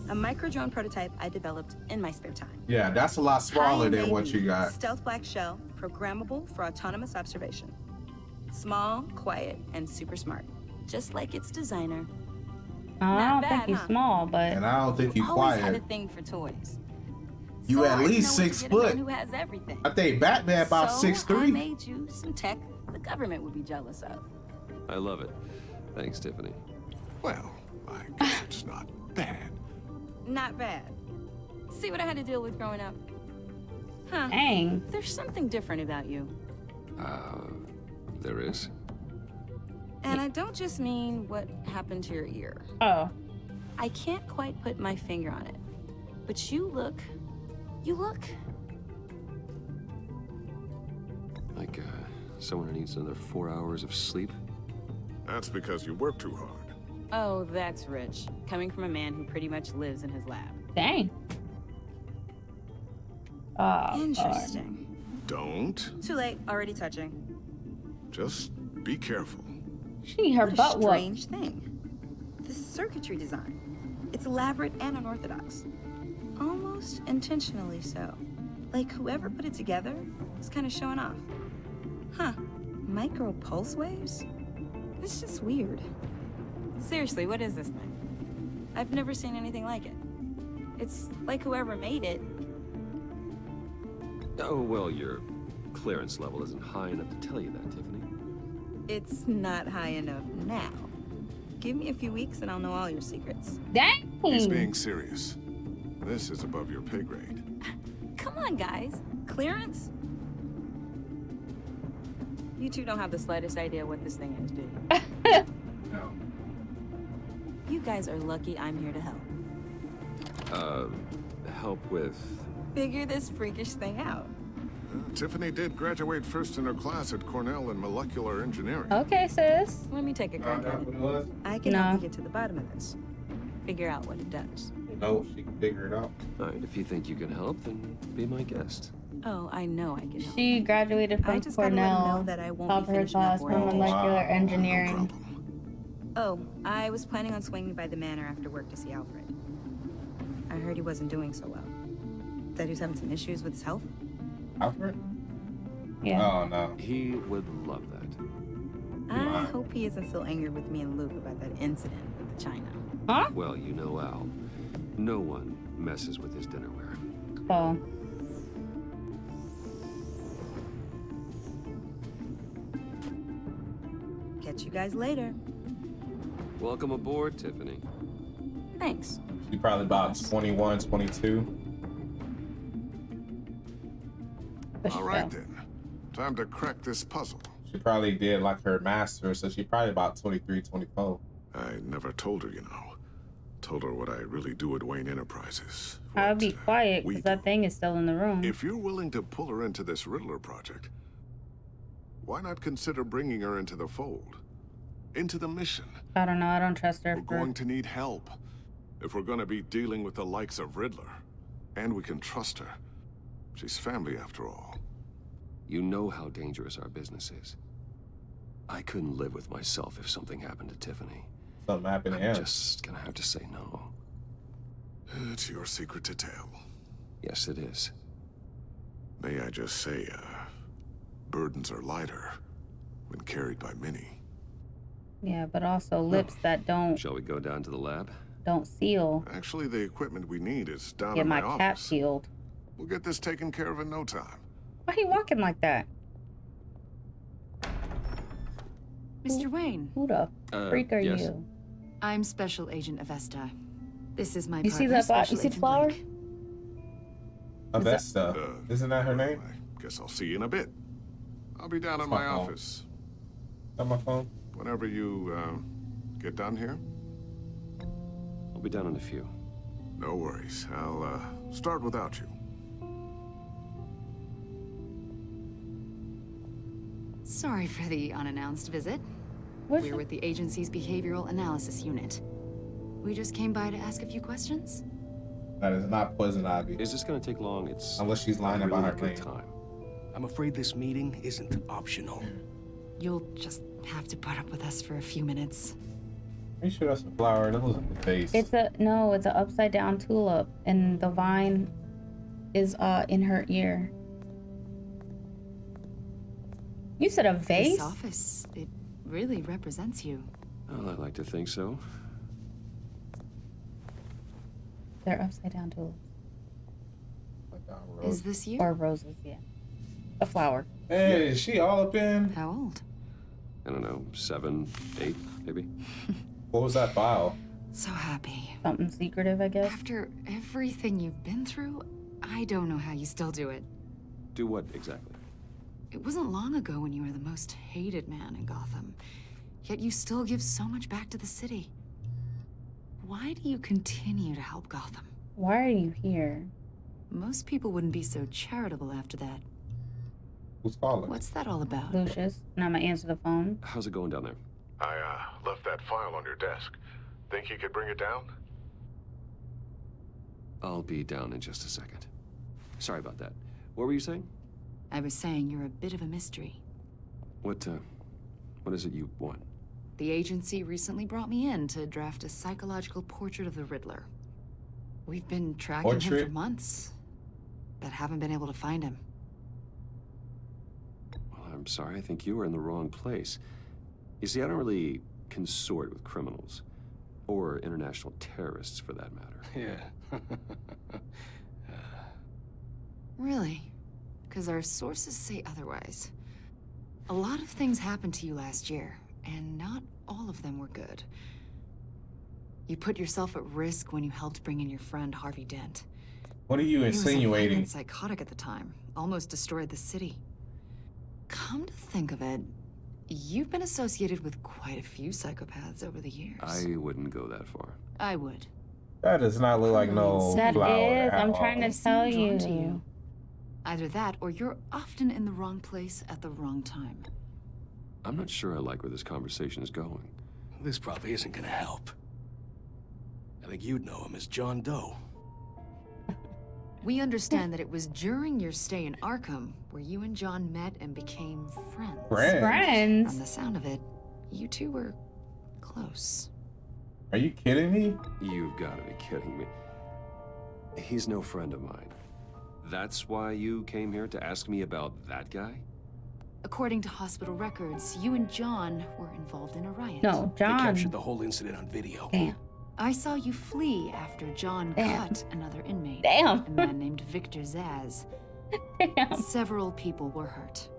A micro-drone prototype I developed in my spare time. Yeah, that's a lot smaller than what you got. Stealth black shell, programmable for autonomous observation. Small, quiet, and super smart. Just like its designer. I don't think he's small, but... And I don't think he's always had a quiet. thing for toys. You So at hard to least know when 6 to get a man foot. who has everything. I think Batman about So 6'3". I made you some tech the government would be jealous of. I love it. Thanks, Tiffany. Well, I guess it's not bad. Not bad. See what I had to deal with growing up? Huh. Dang. There's something different about you. There is? And I don't just mean what happened to your ear. Oh. I can't quite put my finger on it. But you look... Like, someone who needs another 4 hours of sleep? That's because you work too hard. Oh, that's rich. Coming from a man who pretty much lives in his lab. Dang. Oh, interesting. Don't. Too late. Already touching. Just be careful. She need her What a butt whooped. strange thing. The circuitry design. It's elaborate and unorthodox. Almost intentionally so. Like whoever put it together was kind of showing off. Huh. Micro pulse waves? It's just weird. Seriously, what is this thing? I've never seen anything like it. It's like whoever made it. Oh, well, your clearance level isn't high enough to tell you that, Tiffany. It's not high enough now. Give me a few weeks and I'll know all your secrets. Dang. He's being serious. This is above your pay grade. Come on, guys. Clearance? You two don't have the slightest idea what this thing is, do you? No. You guys are lucky I'm here to help. Help with... Figure this freakish thing out. Tiffany did graduate first in her class at Cornell in molecular engineering. Okay, sis. Let me take a crack at it. I can help you get to the bottom of this. Figure out what it does. No, she can figure it out. All right, if you think you can help, then be my guest. Oh, I know I can help. She graduated from just gotta let 'em Cornell. know that I won't Top be of her finishing up class work. from molecular Wow. engineering. Oh, I was planning on swinging by the manor after work to see Alfred. I heard he wasn't doing so well. That he was having some issues with his health. Alfred? Yeah. Oh, no. He would love that. I hope he isn't still angry with me and Luke about that incident with the China. Huh? Well, you know Al. No one messes with his dinnerware. Oh. Catch you guys later. Welcome aboard, Tiffany. Thanks. She probably about 21, 22. All right, then. Time to crack this puzzle. She probably did like her master, so she probably about 23, 24. I never told her, you know. Told her what I really do at Wayne Enterprises. I'll be quiet because that thing is still in the room. If you're willing to pull her into this Riddler project, why not consider bringing her into the fold? Into the mission? I don't know. I don't trust her. We're going to need help. If we're going to be dealing with the likes of Riddler. And we can trust her. She's family after all. You know how dangerous our business is. I couldn't live with myself if something happened to Tiffany. Something happened to I'm him. just gonna have to say no. It's your secret to tell. Yes, it is. May I just say, burdens are lighter when carried by many. Yeah, but also lips that don't Shall we go down to the lab? seal. Actually, the equipment we need is down Get in my my cap office. peeled. We'll get this taken care of in no time. Why he walking like that? Mr. Wayne. Who the freak are yes. you? I'm Special Agent Avesta. This is my You see partner, that? Special You see the Agent flower? Blake. Avesta. Isn't that her name? I guess I'll see you in a bit. I'll be down in my my phone. office. On my phone? Whenever you, get done here. I'll be down in a few. No worries. I'll, start without you. Sorry for the unannounced visit. We're with the agency's behavioral analysis unit. We just came by to ask a few questions. That is not Poison Ivy. Is this gonna take long? It's unless she's lying about her good name. time. I'm afraid this meeting isn't optional. You'll just have to put up with us for a few minutes. Are you sure that's a flower? That looks like a face. It's an upside down tulip, and the vine is in her ear. You said a vase? This office, it really represents you. Well, I like to think so. They're upside down tulips. Is this you? Or roses, yeah. A flower. Hey, is she all up in? How old? I don't know, 7, 8, maybe. What was that file? So happy. Something secretive, I guess. After everything you've been through, I don't know how you still do it. Do what exactly? It wasn't long ago when you were the most hated man in Gotham, yet you still give so much back to the city. Why do you continue to help Gotham? Why are you here? Most people wouldn't be so charitable after that. Who's calling? What's that all about? Lucius. And I'm gonna answer the phone. How's it going down there? I left that file on your desk. Think you could bring it down? I'll be down in just a second. Sorry about that. What were you saying? I was saying you're a bit of a mystery. What is it you want? The agency recently brought me in to draft a psychological portrait of the Riddler. We've been tracking him for months, but haven't been able to find him. Well, I'm sorry. I think you were in the wrong place. You see, I don't really consort with criminals. Or international terrorists, for that matter. Yeah. Really? Because our sources say otherwise. A lot of things happened to you last year, and not all of them were good. You put yourself at risk when you helped bring in your friend Harvey Dent. What are you insinuating? He was a violent psychotic at the time, almost destroyed the city. Come to think of it, you've been associated with quite a few psychopaths over the years. I wouldn't go that far. I would. That does not look like no That flower. is. I'm trying to tell you. Either that, or you're often in the wrong place at the wrong time. I'm not sure I like where this conversation is going. This probably isn't gonna help. I think you'd know him as John Doe. We understand that it was during your stay in Arkham where you and John met and became friends. Friends? From the sound of it, you two were close. Are you kidding me? You've got to be kidding me. He's no friend of mine. That's why you came here to ask me about that guy? According to hospital records, you and John were involved in a riot. No, John. They captured the whole incident on video. Damn. I saw you flee after John cut another inmate. Damn. A man named Victor Zaz. Damn. Several people were hurt.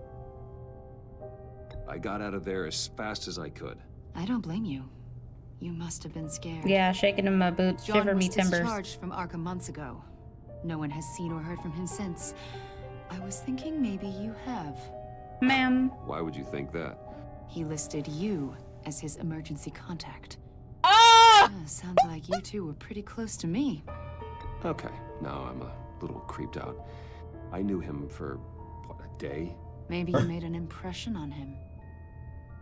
I got out of there as fast as I could. I don't blame you. You must have been scared. Yeah, shaking in my boots, John shiver was me timbers. discharged from Arkham months ago. No one has seen or heard from him since. I was thinking maybe you have. Ma'am. Why would you think that? He listed you as his emergency contact. Ah! Sounds like you two were pretty close to me. Okay, now I'm a little creeped out. I knew him for, what, a day? Maybe you made an impression on him.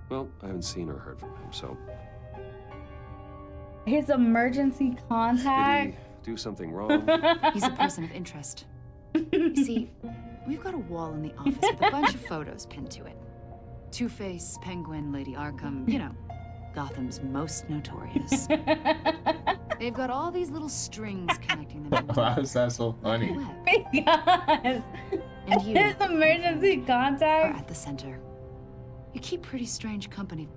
Well, I haven't seen or heard from him, so... His emergency contact? Did he do something wrong? He's a person of interest. You see, we've got a wall in the office with a bunch of photos pinned to it. Two-Face, Penguin, Lady Arkham, you know, Gotham's most notorious. They've got all these little strings connecting them. Why is that so funny? Because and you, his emergency contact are at the center. You keep pretty strange company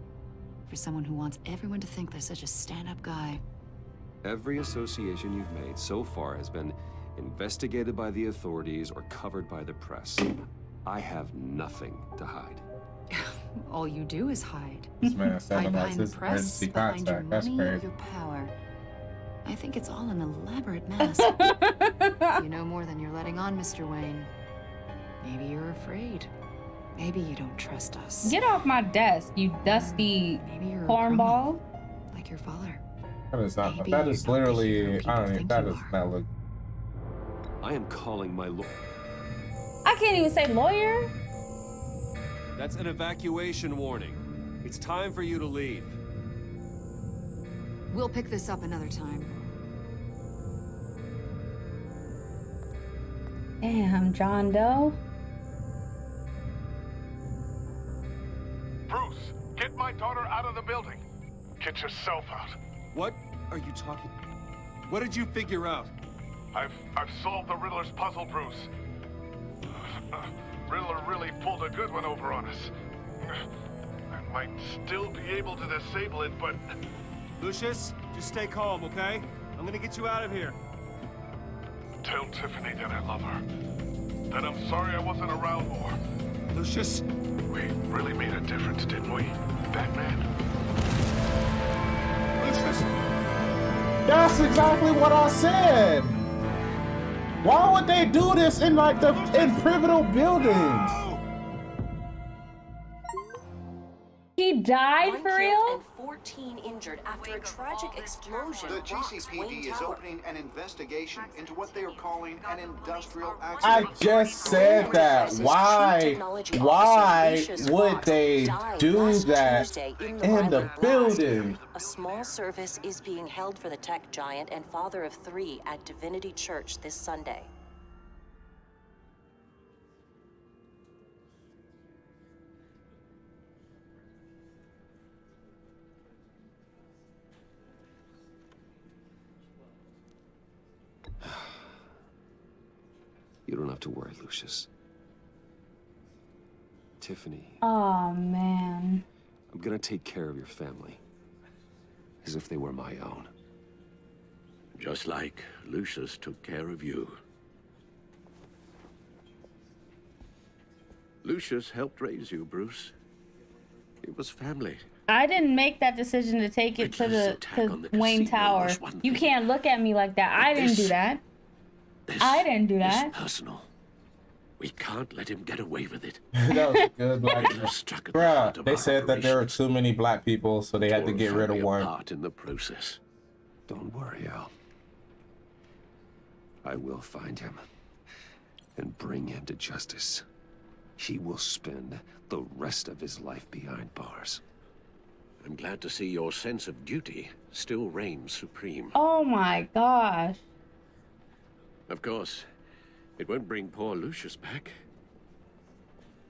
for someone who wants everyone to think they're such a stand-up guy. Every association you've made so far has been investigated by the authorities or covered by the press. I have nothing to hide. All you do is hide. This man said Hide about behind his the press, emergency behind your contact. That's money, crazy. your power. I think it's all an elaborate mask. You know more than you're letting on, Mr. Wayne. Maybe you're afraid. Maybe you don't trust us. Get off my desk, you dusty Maybe you're cornball. Like your father. That is not. Maybe That you're is not the hero literally. people I don't even. think That you does are. not look. I am calling my lawyer. I can't even say lawyer. That's an evacuation warning. It's time for you to leave. We'll pick this up another time. Damn, John Doe. Bruce, get my daughter out of the building. Get yourself out. What are you talking? What did you figure out? I've solved the Riddler's puzzle, Bruce. Riddler really pulled a good one over on us. I might still be able to disable it, but... Lucius, just stay calm, okay? I'm gonna get you out of here. Tell Tiffany that I love her. That I'm sorry I wasn't around more. Lucius? We really made a difference, didn't we, Batman? Lucius! That's exactly what I said. Why would they do this in like in pivotal buildings? He died for real? 14 injured after a tragic explosion. The GCPD is opening an investigation into what they are calling an industrial I accident. just said that. Why would they do that in the building? A small service is being held for the tech giant and father of 3 at Divinity Church this Sunday. You don't have to worry, Lucius. Tiffany, Oh man. I'm gonna take care of your family. As if they were my own. Just like Lucius took care of you. Lucius helped raise you, Bruce. It was family. I didn't make that decision to take it to the Wayne Tower. You can't look at me like that. I didn't do that. I didn't do that. It's personal. We can't let him get away with it. That was good. Like, bruh, they said that there were too many black people, so they had to get rid of one. Apart in the process. Don't worry, Al. I will find him and bring him to justice. He will spend the rest of his life behind bars. I'm glad to see your sense of duty still reigns supreme. Oh my gosh. Of course, it won't bring poor Lucius back.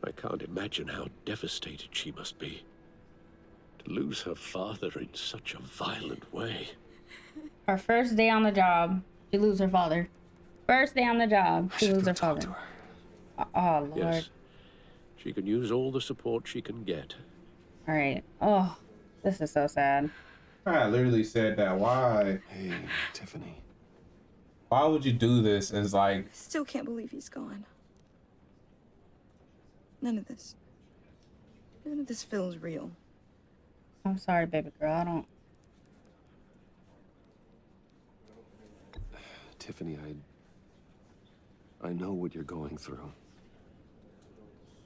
I can't imagine how devastated she must be. To lose her father in such a violent way. Her first day on the job, she lose her father. First day on the job, she lose her father. Oh, Lord. Yes, she can use all the support she can get. All right. Oh, this is so sad. I literally said that. Why? Hey, Tiffany. Why would you do this? It's like... Still can't believe he's gone. None of this feels real. I'm sorry, baby girl. I don't... Tiffany, I know what you're going through.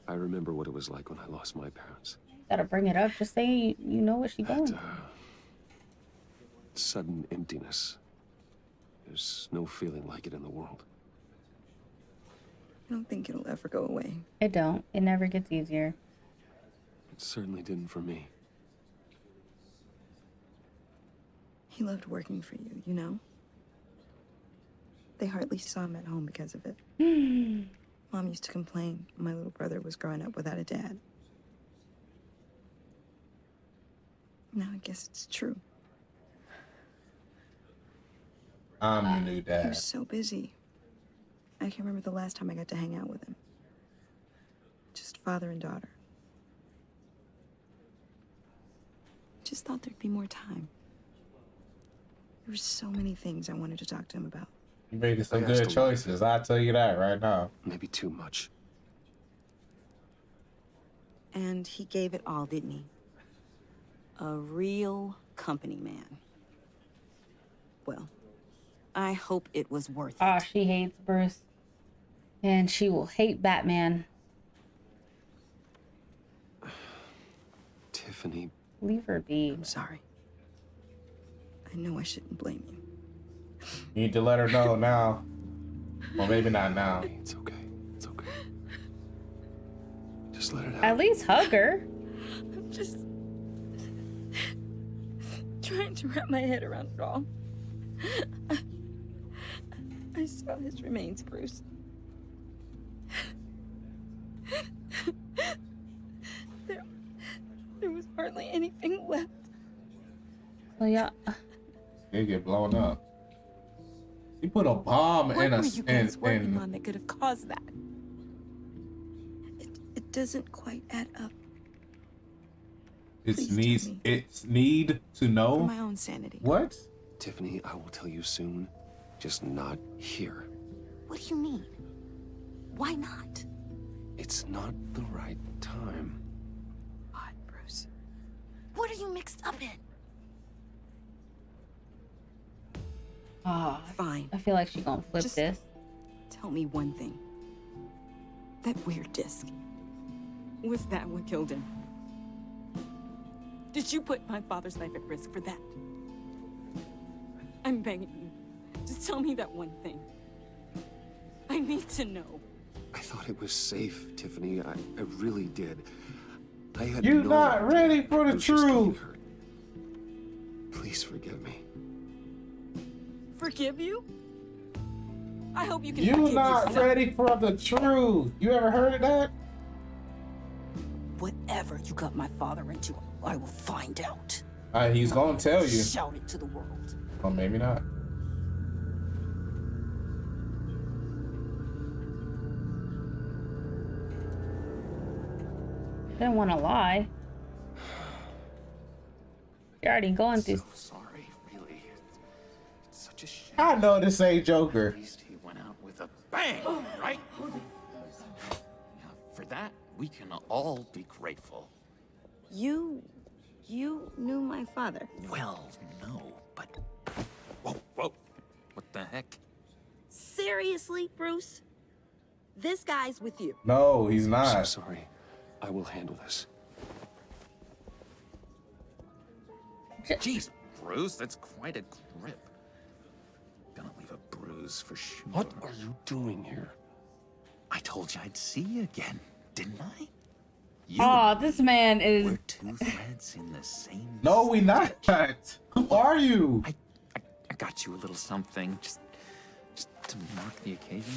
I remember what it was like when I lost my parents. Gotta bring it up. Just say you know what she's going. Sudden emptiness. There's no feeling like it in the world. I don't think it'll ever go away. It don't. It never gets easier. It certainly didn't for me. He loved working for you, you know? They hardly saw him at home because of it. Mom used to complain my little brother was growing up without a dad. Now I guess it's true. I'm your new dad. He was so busy. I can't remember the last time I got to hang out with him. Just father and daughter. Just thought there'd be more time. There were so many things I wanted to talk to him about. You made some good choices. I'll tell you that right now. Maybe too much. And he gave it all, didn't he? A real company man. Well, I hope it was worth it. Oh, she hates Bruce. And she will hate Batman. Tiffany. Leave her be. I'm sorry. I know I shouldn't blame you. You need to let her know now. Well, maybe not now. It's okay. It's okay. Just let it out. At least hug her. I'm just trying to wrap my head around it all. I saw his remains, Bruce. There was hardly anything left. Well, yeah. They get blown up. He put a bomb in What a were you guys working on that could have caused that? It doesn't quite add up. It's need to know. For my own sanity. What? Tiffany, I will tell you soon. Just not here. What do you mean? Why not? It's not the right time. What, Bruce? What are you mixed up in? Fine. I feel like she's gonna flip this. Tell me one thing. That weird disc. Was that what killed him? Did you put my father's life at risk for that? I'm begging you. Just tell me that one thing. I need to know. I thought it was safe, Tiffany. I really did. I had You're no not idea ready for the Bruce was getting truth. hurt. Please forgive me. Forgive you? I hope you can You're forgive not yourself. ready for the truth. You ever heard of that? Whatever you got my father into, I will find out. He's gonna tell you. Shout it to the world. Or maybe not. Didn't want to lie. You're already going through. Sorry, really. It's such a shame. I know this ain't Joker. At least he went out with a bang, right? For that, we can all be grateful. You knew my father. Well, no, but... Whoa. What the heck? Seriously, Bruce? This guy's with you. No, he's I'm not. so sorry. I will handle this. Jeez, Bruce, that's quite a grip. Gonna leave a bruise for sure. What are you doing here? I told you I'd see you again, didn't I? Oh, this man is. We're two threads in the same. No, we not. Who are you? I got you a little something, just to mark the occasion.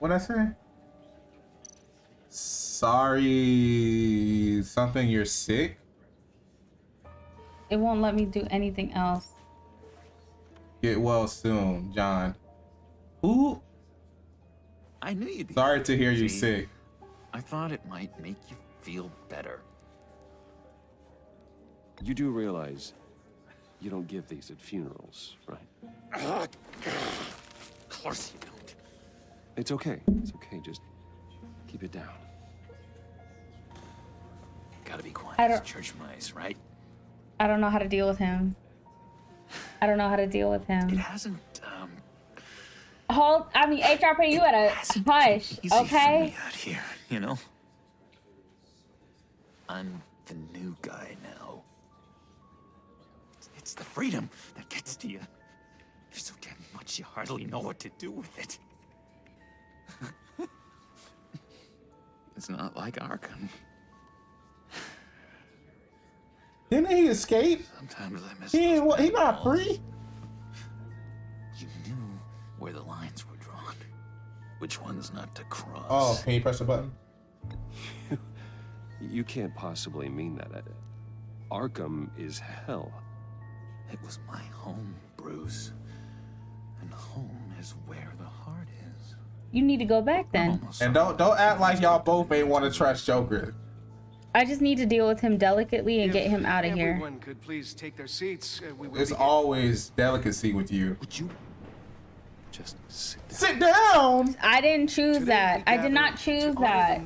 What'd I say? Sorry. Something, you're sick? It won't let me do anything else. Get well soon, John. Who? I knew you'd be. Sorry to hear you See, sick. I thought it might make you feel better. You do realize you don't give these at funerals, right? Of course you don't. It's okay. It's okay. Just keep it down. Gotta be quiet. I don't- It's church mice, right? I don't know how to deal with him. I don't know how to deal with It him. hasn't, I mean, HRP, you gotta hush, easy for okay? me out here, you know? I'm the new guy now. It's the freedom that gets to you. There's so damn much you hardly know what to do with it. It's not like Arkham. Didn't he escape? Sometimes I miss. He not free. You knew where the lines were drawn. Which ones not to cross. Oh, can you press the button? You can't possibly mean that. Arkham is hell. It was my home, Bruce. And home is where the heart is. You need to go back then. And don't act like y'all both ain't want to trust Joker. I just need to deal with him delicately and get him out of here. Everyone could please take their seats. We will It's begin. always delicacy with you. Would you just sit down? Sit down. I didn't choose that. I did not choose that.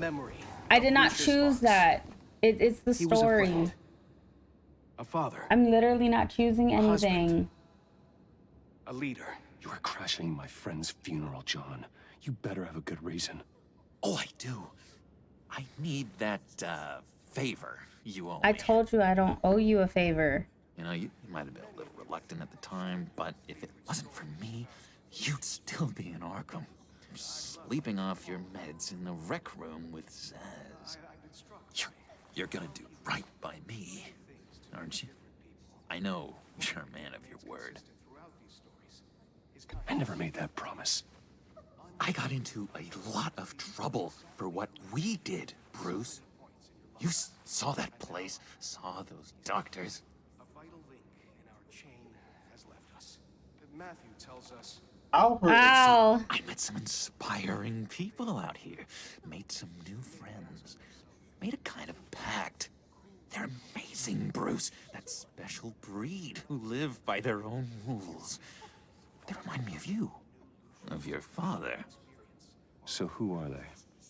I did not choose that. It's the He was a story. friend, a father, I'm literally not choosing A husband. anything. a leader. You are crashing my friend's funeral, John. You better have a good reason. Oh, I do. I need that, favor you owe I me. told you I don't owe you a favor. You know, you might have been a little reluctant at the time, but if it wasn't for me, you'd still be in Arkham. sleeping off your meds in the rec room with Zaz. You're gonna do right by me, aren't you? I know you're a man of your word. I never made that promise. I got into a lot of trouble for what we did, Bruce. You saw that place, saw those doctors. A vital link in our chain has left us. Matthew tells us. Ow. I met some inspiring people out here. Made some new friends. Made a kind of pact. They're amazing, Bruce. That special breed who live by their own rules. They remind me of you. Of your father. So who are they?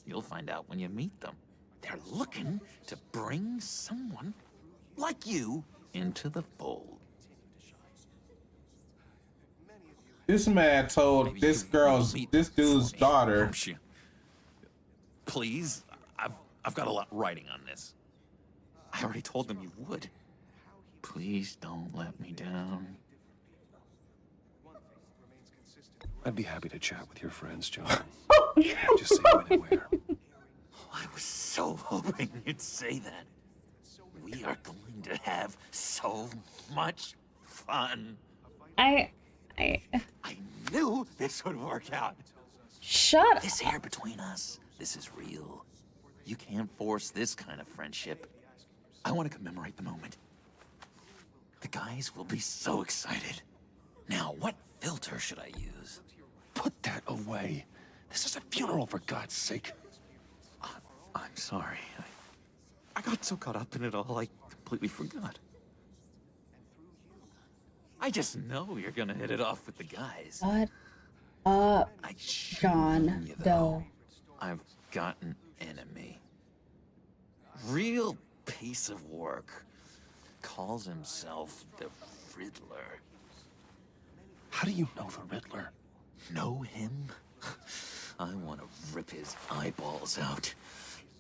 You'll find out when you meet them. They're looking to bring someone like you into the fold. This man told this dude's daughter. Please, I've got a lot writing on this. I already told them you would. Please don't let me down. I'd be happy to chat with your friends, John. Just say when and where. I was so hoping you'd say that. We are going to have so much fun. I knew this would work out. Shut up. This air between us, this is real. You can't force this kind of friendship. I want to commemorate the moment. The guys will be so excited. Now, what filter should I use? Put that away. This is a funeral, for God's sake. I'm sorry. I got so caught up in it all, I completely forgot. I just know you're gonna hit it off with the guys. Shut up, John Doe. I've got an enemy. Real piece of work. Calls himself the Riddler. How do you know the Riddler? Know him? I want to rip his eyeballs out.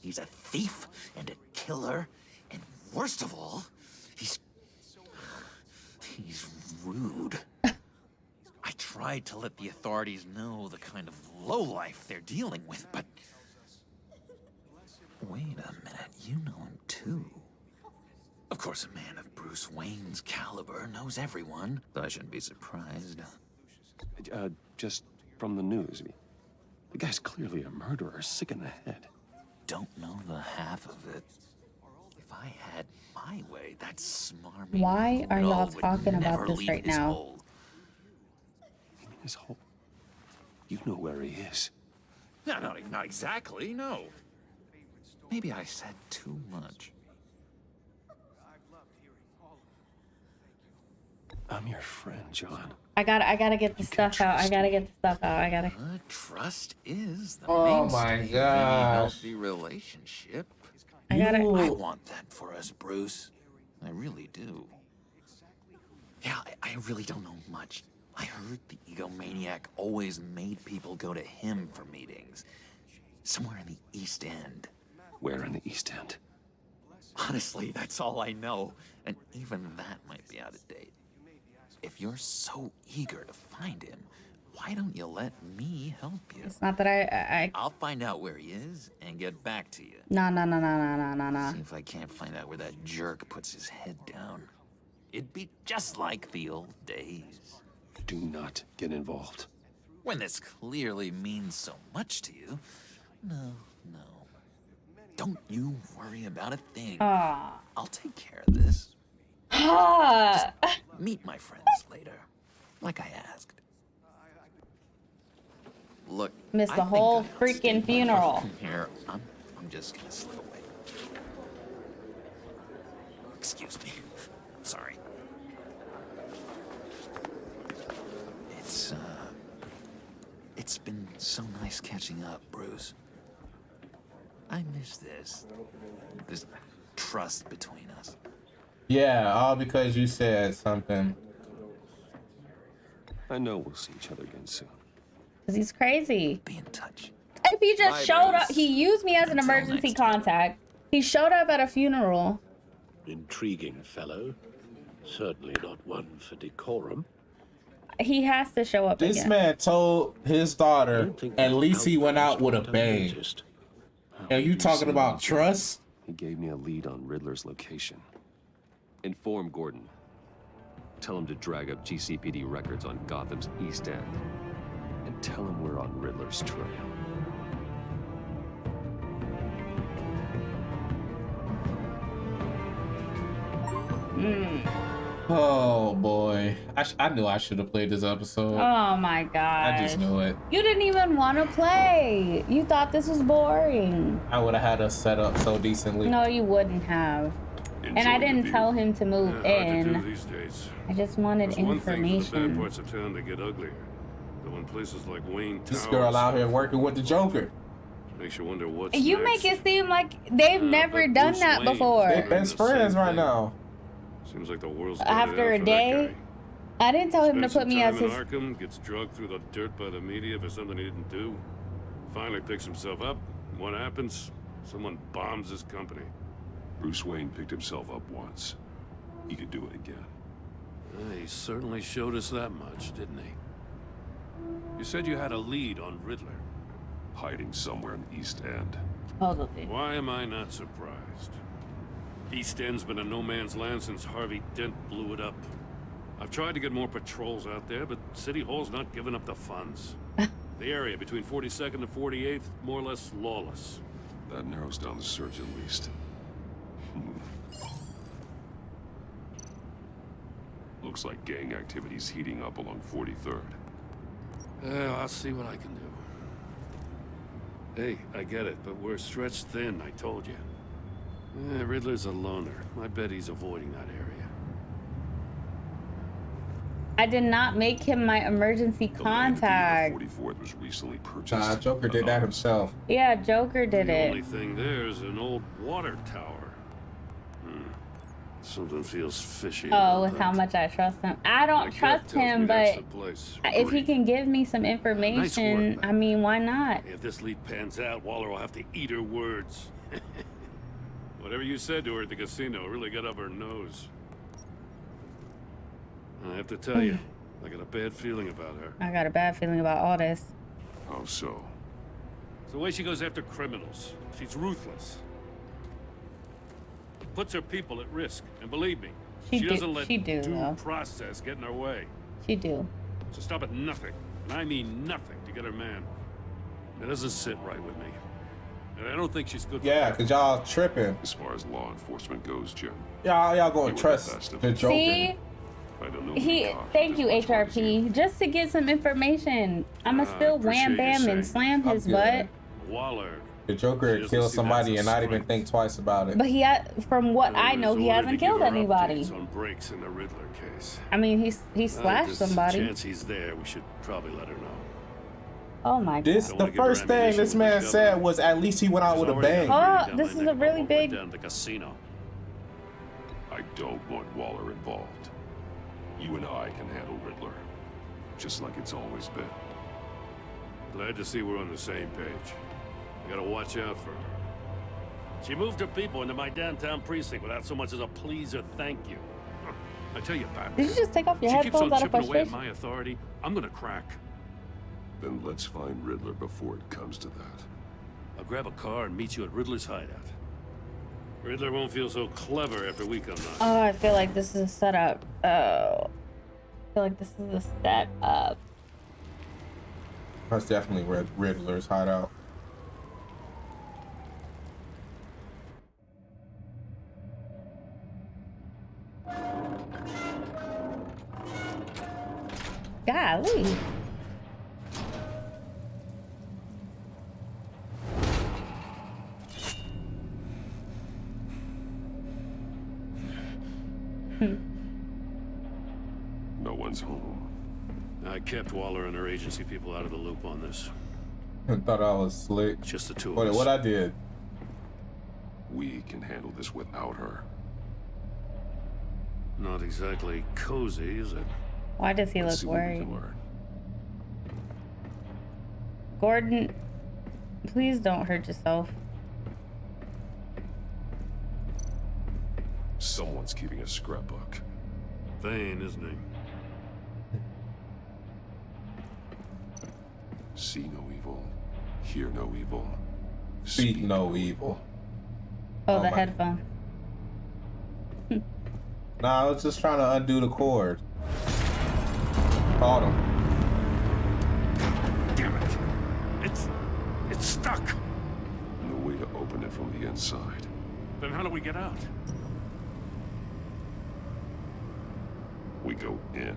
He's a thief and a killer, and worst of all, he's rude. I tried to let the authorities know the kind of lowlife they're dealing with, but... Wait a minute, you know him too. Of course, a man of Bruce Wayne's caliber knows everyone, so I shouldn't be surprised. Just from the news. The guy's clearly a murderer, sick in the head. Don't know the half of it. If I had my way, that smarmy Why are y'all would talking about never this leave right his now? hole. His hole? You know where he is. No, not exactly, no. Maybe I said too much. I'm your friend, John. I gotta get the stuff out. I gotta. Trust is the Oh my mainstay of any gosh. healthy relationship. I want that for us, Bruce. I really do. Yeah, I really don't know much. I heard the egomaniac always made people go to him for meetings. Somewhere in the East End. Where in the East End? Honestly, that's all I know. And even that might be out of date. If you're so eager to find him, why don't you let me help you? It's not that I'll find out where he is and get back to you. No. See if I can't find out where that jerk puts his head down. It'd be just like the old days. Do not get involved. When this clearly means so much to you. No. Don't you worry about a thing. I'll take care of this. Just meet my friends later, like I asked. Look, Missed the whole freaking funeral. Here, I'm just gonna slip away. Excuse me. Sorry. It's been so nice catching up, Bruce. I miss this trust between us. Yeah, all because you said something. I know we'll see each other again soon. Because he's crazy. Be in touch. If he just Bye, showed Bruce. up, he used me as an emergency contact. He showed up at a funeral. Intriguing fellow. Certainly not one for decorum. He has to show up This again. man told his daughter at least he went out with a bang. And you talking about trust? He gave me a lead on Riddler's location. Inform Gordon. Tell him to drag up GCPD records on Gotham's East End. And tell him we're on Riddler's trail. Oh boy, I knew I should have played this episode. Oh my god! I just knew it. You didn't even want to play. You thought this was boring. I would have had us set up so decently. No, you wouldn't have. And I didn't tell him to move in. These days. I just wanted It's one thing for the bad information. parts of town to get uglier. But when places like Wayne Towers, This girl out here working with the Joker. makes you wonder what's You next. make it seem like they've never done Bruce that Wayne before. They best friends right now. Seems like the world's After a day, I didn't tell him to put me as his. Arkham, gets drugged through the dirt by the media for something he didn't do. Finally picks himself up. What happens? Someone bombs his company. Bruce Wayne picked himself up once. He could do it again. He certainly showed us that much, didn't he? You said you had a lead on Riddler. Hiding somewhere in the East End. Totally. Why am I not surprised? East End's been a no man's land since Harvey Dent blew it up. I've tried to get more patrols out there, but City Hall's not giving up the funds. The area between 42nd and 48th, more or less lawless. That narrows down the search at least. Looks like gang activity's heating up along 43rd. I'll see what I can do. Hey, I get it, but we're stretched thin, I told you. Riddler's a loner. I bet he's avoiding that area. I did not make him my emergency contact. 44th was recently purchased. Nah, Joker did that himself. Yeah, Joker did The it. only thing there is an old water tower. Something feels fishy. Oh, with how much I trust him. I don't trust him, but if he can give me some information, I mean, why not? If this lead pans out, Waller will have to eat her words. Whatever you said to her at the casino really got up her nose. I have to tell you, I got a bad feeling about her. I got a bad feeling about all this. How so? It's the way she goes after criminals. She's ruthless. Puts her people at risk, and believe me, she doesn't let due process get in her way. She do. So stop at nothing, and I mean nothing, to get her man. It doesn't sit right with me. And I don't think she's good for Yeah, because y'all tripping. As far as law enforcement goes, Jim. Y'all gonna trust the Joker. See? Thank you, HRP. Just to get some information. I'ma still wham bam and slam his butt. Waller. The Joker would kill somebody and not even think twice about it. But from what I know, he hasn't killed anybody. On breaks in the Riddler case. I mean, he slashed somebody. Chance he's there, we should probably let her know. Oh my god. The first thing this man said was at least he went out with a bang. Oh, this is a really big. Down the casino. I don't want Waller involved. You and I can handle Riddler, just like it's always been. Glad to see we're on the same page. I gotta watch out for her. She moved her people into my downtown precinct without so much as a please or thank you. I tell you, Batman. Did you just take off your headphones out of chipping away at frustration? my authority. I'm gonna crack. Then let's find Riddler before it comes to that. I'll grab a car and meet you at Riddler's hideout. Riddler won't feel so clever after we come knocking. Oh, I feel like this is a setup. Oh, I feel like this is a setup. That's definitely Riddler's hideout. Golly. No one's home. I kept Waller and her agency people out of the loop on this. I thought I was slick. Just the two of us. What I did. We can handle this without her. Not exactly cozy, is it? Why does he look worried? Gordon, please don't hurt yourself. Someone's keeping a scrapbook. Vain, isn't he? See no evil, hear no evil, speak no evil. Oh, the headphone. Nah, I was just trying to undo the cord. Caught him. Damn it! It's stuck. No way to open it from the inside. Then how do we get out? We go in.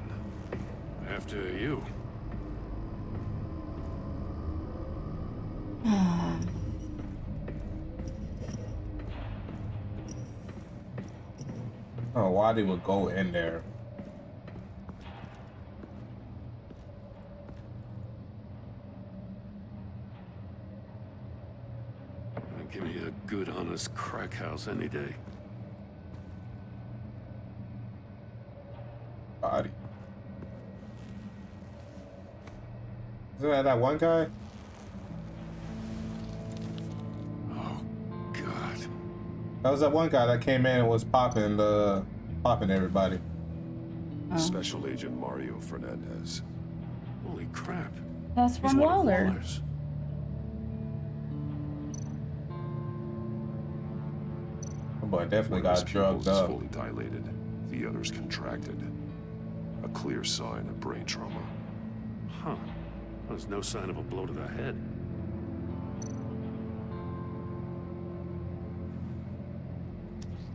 After you. Oh, why they would go in there? Give me a good, honest crack house any day. Body. Isn't that one guy? Oh, God. That was that one guy that came in and was popping everybody. Special Agent Mario Fernandez. Holy crap. That's from Waller. But definitely One of his got drugged pupils is up. fully dilated. The other's contracted. A clear sign of brain trauma. Huh. There's no sign of a blow to the head.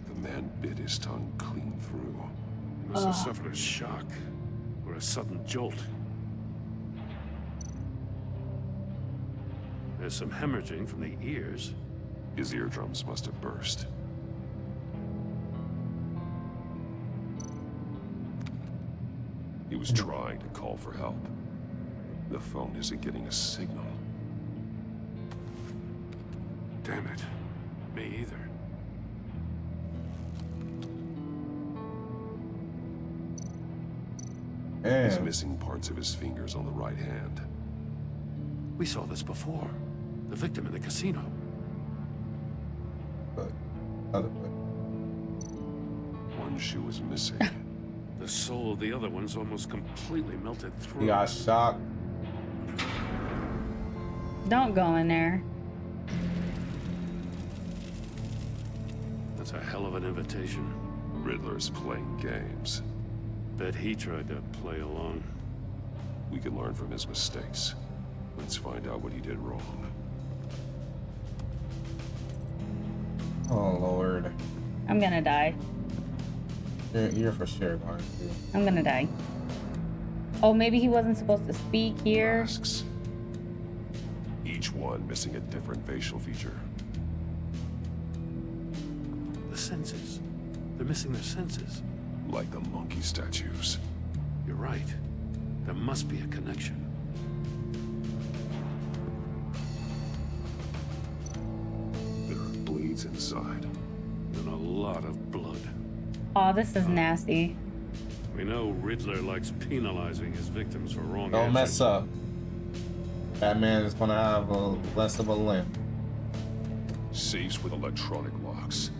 The man bit his tongue clean through. He must have suffered a shock or a sudden jolt. There's some hemorrhaging from the ears. His eardrums must have burst. He was trying to call for help. The phone isn't getting a signal. Damn it. Me either. He's missing parts of his fingers on the right hand. We saw this before. The victim in the casino. But other foot. One shoe is missing. The soul of the other one's almost completely melted through. He got shocked. Don't go in there. That's a hell of an invitation. Riddler's playing games. Bet he tried to play along. We can learn from his mistakes. Let's find out what he did wrong. Oh Lord. I'm gonna die. You're for sure going to. I'm gonna die. Oh, maybe he wasn't supposed to speak here. Masks. Each one missing a different facial feature. The senses. They're missing their senses. Like the monkey statues. You're right. There must be a connection. There are bleeds inside. And a lot of blood. Oh, this is nasty. We know Riddler likes penalizing his victims for wrong Don't answers. mess up. That man is gonna have less of a limp. Safes with electronic locks.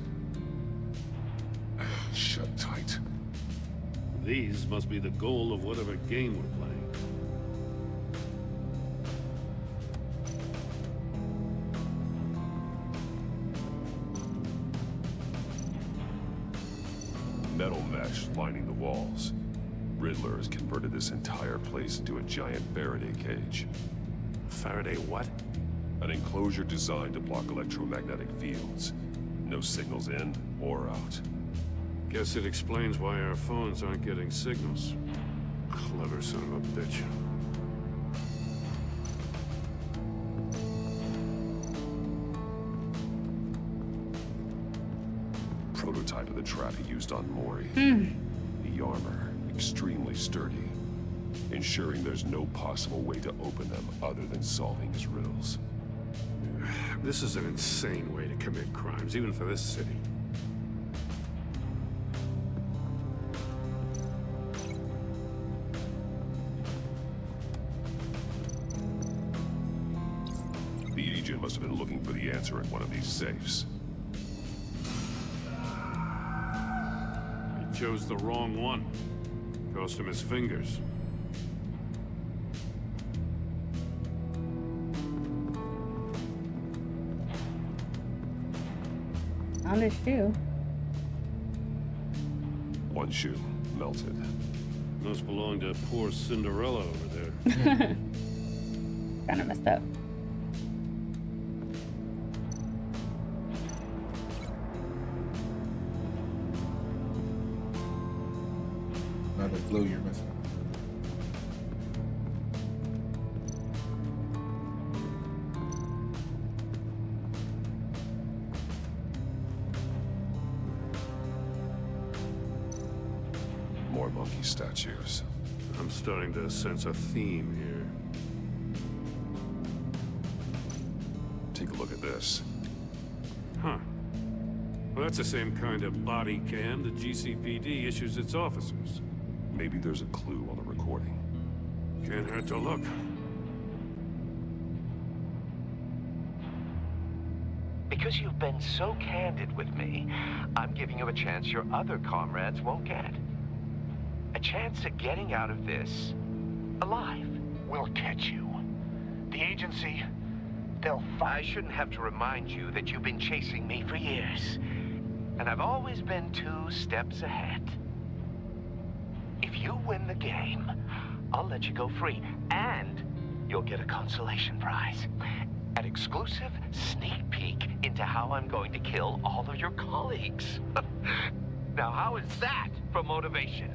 Shut tight. These must be the goal of whatever game we're playing. Metal mesh lining the walls. Riddler has converted this entire place into a giant Faraday cage. Faraday what? An enclosure designed to block electromagnetic fields. No signals in or out. Guess it explains why our phones aren't getting signals. Clever son of a bitch. Prototype of the trap he used on Mori. The armor, extremely sturdy, ensuring there's no possible way to open them other than solving his riddles. This is an insane way to commit crimes, even for this city. The agent must have been looking for the answer in one of these safes. He chose the wrong one. Cost him his fingers. Found his shoe. One shoe melted. Must belong to poor Cinderella over there. Kind of messed up. Another glue you're missing. More monkey statues. I'm starting to sense a theme here. Take a look at this. Huh. Well, that's the same kind of body cam the GCPD issues its officers. Maybe there's a clue on the recording. Can't hurt to look. Because you've been so candid with me, I'm giving you a chance your other comrades won't get. A chance at getting out of this alive. We'll catch you. The agency, they'll find... I shouldn't have to remind you that you've been chasing me for years. And I've always been 2 steps ahead. If you win the game, I'll let you go free. And you'll get a consolation prize. An exclusive sneak peek into how I'm going to kill all of your colleagues. Now, how is that for motivation?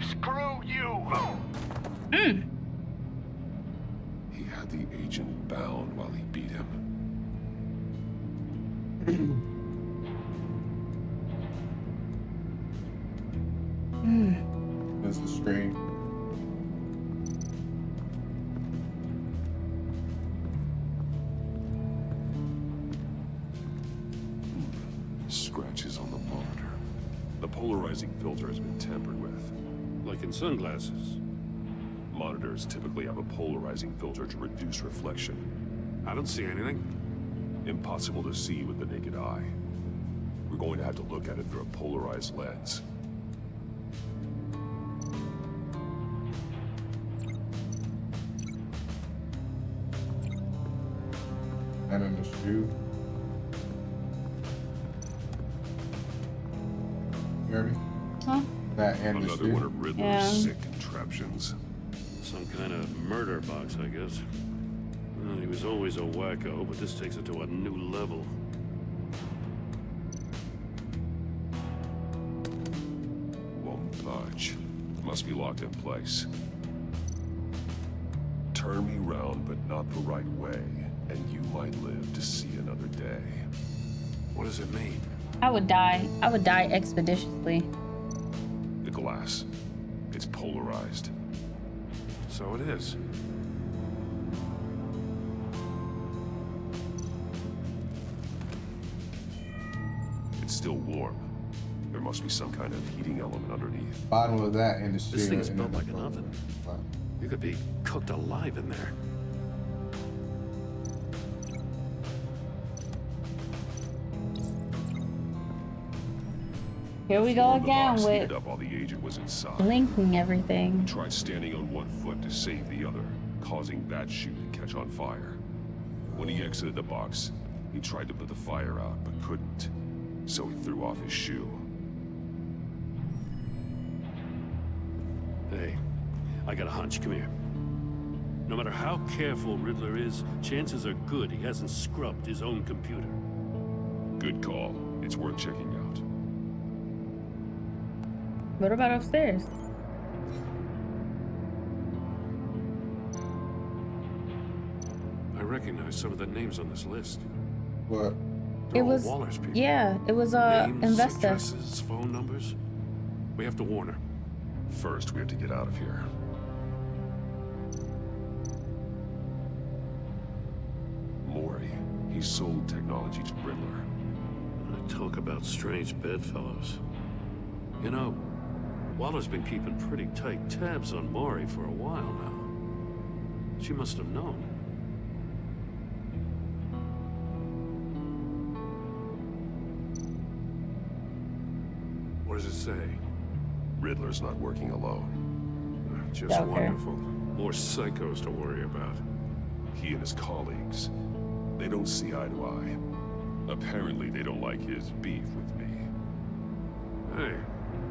Screw you! He had the agent bound while he beat him. This is strange. Scratches on the monitor. The polarizing filter has been tampered with. Like in sunglasses. Monitors typically have a polarizing filter to reduce reflection. I don't see anything. Impossible to see with the naked eye. We're going to have to look at it through a polarized lens. And in the shoe. You hear me? Huh? That and the Another shoe. one of Riddler's sick contraptions. Some kind of murder box, I guess. Well, he was always a wacko, but this takes it to a new level. Won't budge. Must be locked in place. Turn me round, but not the right way, and you might live to see another day. What does it mean? I would die. I would die expeditiously. The glass. It's polarized. So it is. It's still warm. There must be some kind of heating element underneath. Bottom of that and the shoe. This thing is and built then like an oven. You could be cooked alive in there. Here we go The again box with heated up while the agent was inside. linking everything. He tried standing on one foot to save the other, causing that shoe to catch on fire. When he exited the box, he tried to put the fire out, but couldn't. So he threw off his shoe. Hey, I got a hunch. Come here. No matter how careful Riddler is, chances are good he hasn't scrubbed his own computer. Good call. It's worth checking out. What about upstairs? I recognize some of the names on this list. What? They're It was all Waller's people. yeah. It was Names, investor. addresses, phone numbers. We have to warn her. First, we have to get out of here. Maury. He sold technology to Riddler. Talk about strange bedfellows. You know, Waller's been keeping pretty tight tabs on Maury for a while now. She must have known. What does it say? Riddler's not working alone. Just wonderful. More psychos to worry about. He and his colleagues, they don't see eye to eye. Apparently they don't like his beef with me. Hey,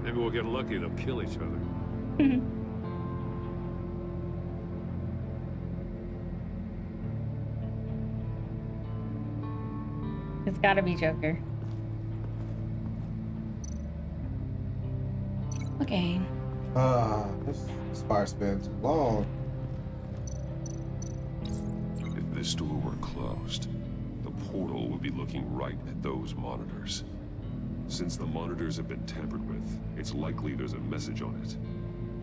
maybe we'll get lucky and they'll kill each other. It's gotta be Joker. Okay. This fire's been too long. If this door were closed, the portal would be looking right at those monitors. Since the monitors have been tampered with, it's likely there's a message on it.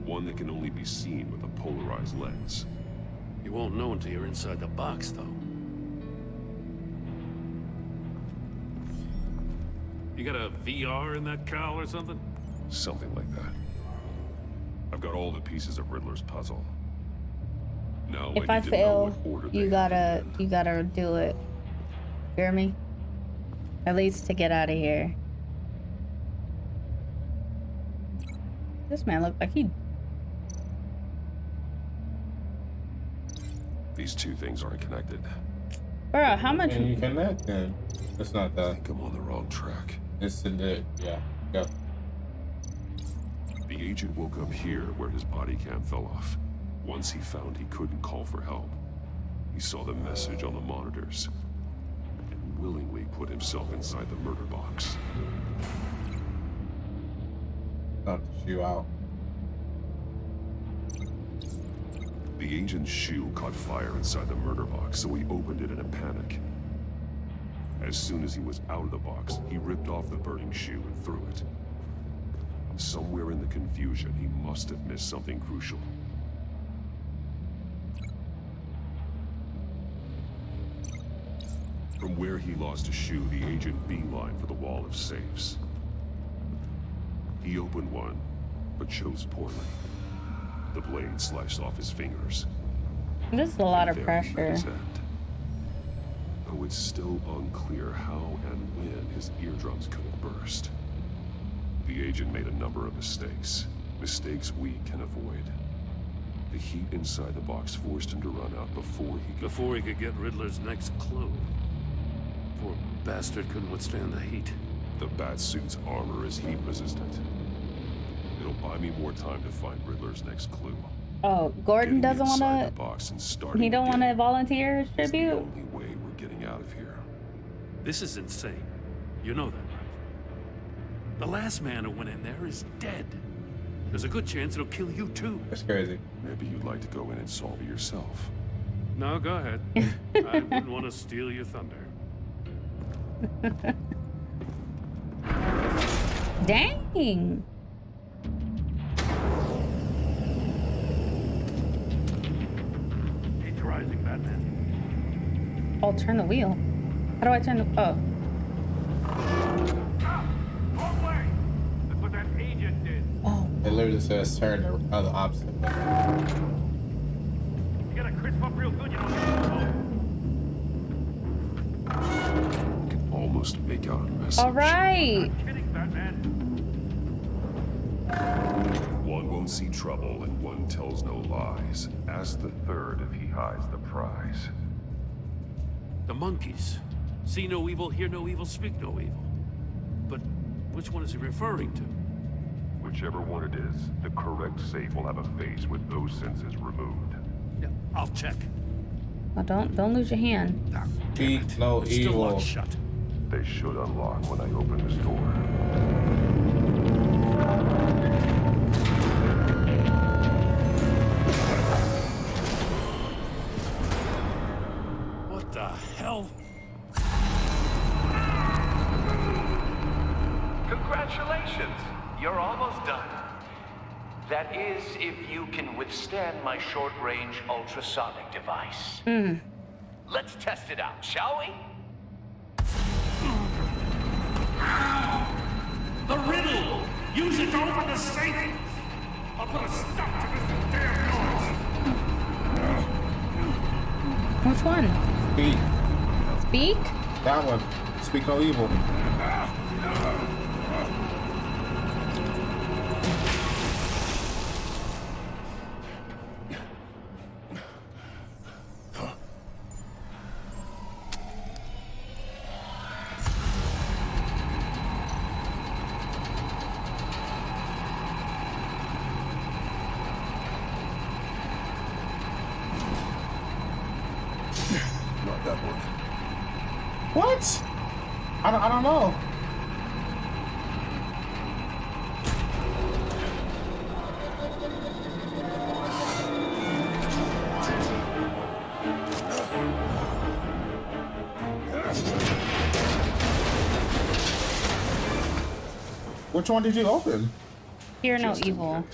One that can only be seen with a polarized lens. You won't know until you're inside the box, though. You got a VR in that cowl or something? Something like that. I've got all the pieces of Riddler's puzzle. Now If I fail, you gotta do it. Hear me? At least to get out of here. This man looked like he... These two things aren't connected. Bro, how much... Can you connect then? It's not that. I think I'm on the wrong track. It's in it. Yeah. Go. The agent woke up here where his body cam fell off. Once he found he couldn't call for help, he saw the message on the monitors and willingly put himself inside the murder box. Not to shoot out. The agent's shoe caught fire inside the murder box, so he opened it in a panic. As soon as he was out of the box, he ripped off the burning shoe and threw it. Somewhere in the confusion, he must have missed something crucial. From where he lost a shoe, the agent beelined for the wall of safes. He opened one, but chose poorly. The blade sliced off his fingers. This is a lot of pressure. Though it's still unclear how and when his eardrums could have burst. The agent made a number of mistakes. Mistakes we can avoid. The heat inside the box forced him to run out before he could get Riddler's next clue. Poor bastard couldn't withstand the heat. The Batsuit's armor is heat resistant. It'll buy me more time to find Riddler's next clue. Oh, Gordon doesn't want to... He don't want to volunteer as It's the tribute? only way we're getting out of here. This is insane. You know that, right? The last man who went in there is dead. There's a good chance it'll kill you too. That's crazy. Maybe you'd like to go in and solve it yourself. No, go ahead. I wouldn't want to steal your thunder. Dang. He's rising, Batman. Oh, turn the wheel. How do I turn the... Oh. Wrong way! That's what that agent did. Oh. It literally says turn the other opposite. You gotta crisp up real good, you know. I can almost make out a message. All right. Kidding, Batman. One won't see trouble and one tells no lies. Ask the third if he hides the prize. The monkeys. See no evil, hear no evil, speak no evil. But which one is he referring to? Whichever one it is, the correct safe will have a face with those senses removed. Yeah, I'll check. Oh, don't lose your hand. Speak no It's still evil. locked shut. They should unlock when I open this door. What the hell? Congratulations! You're almost done. That is, if you can withstand my short-range ultrasonic device. Let's test it out, shall we? The riddle! Use it to open the safe! I'll put a stop to this damn noise! Which one? Speak. Speak? That one. Speak no evil. What? I don't know. Which one did you open? Fear no evil.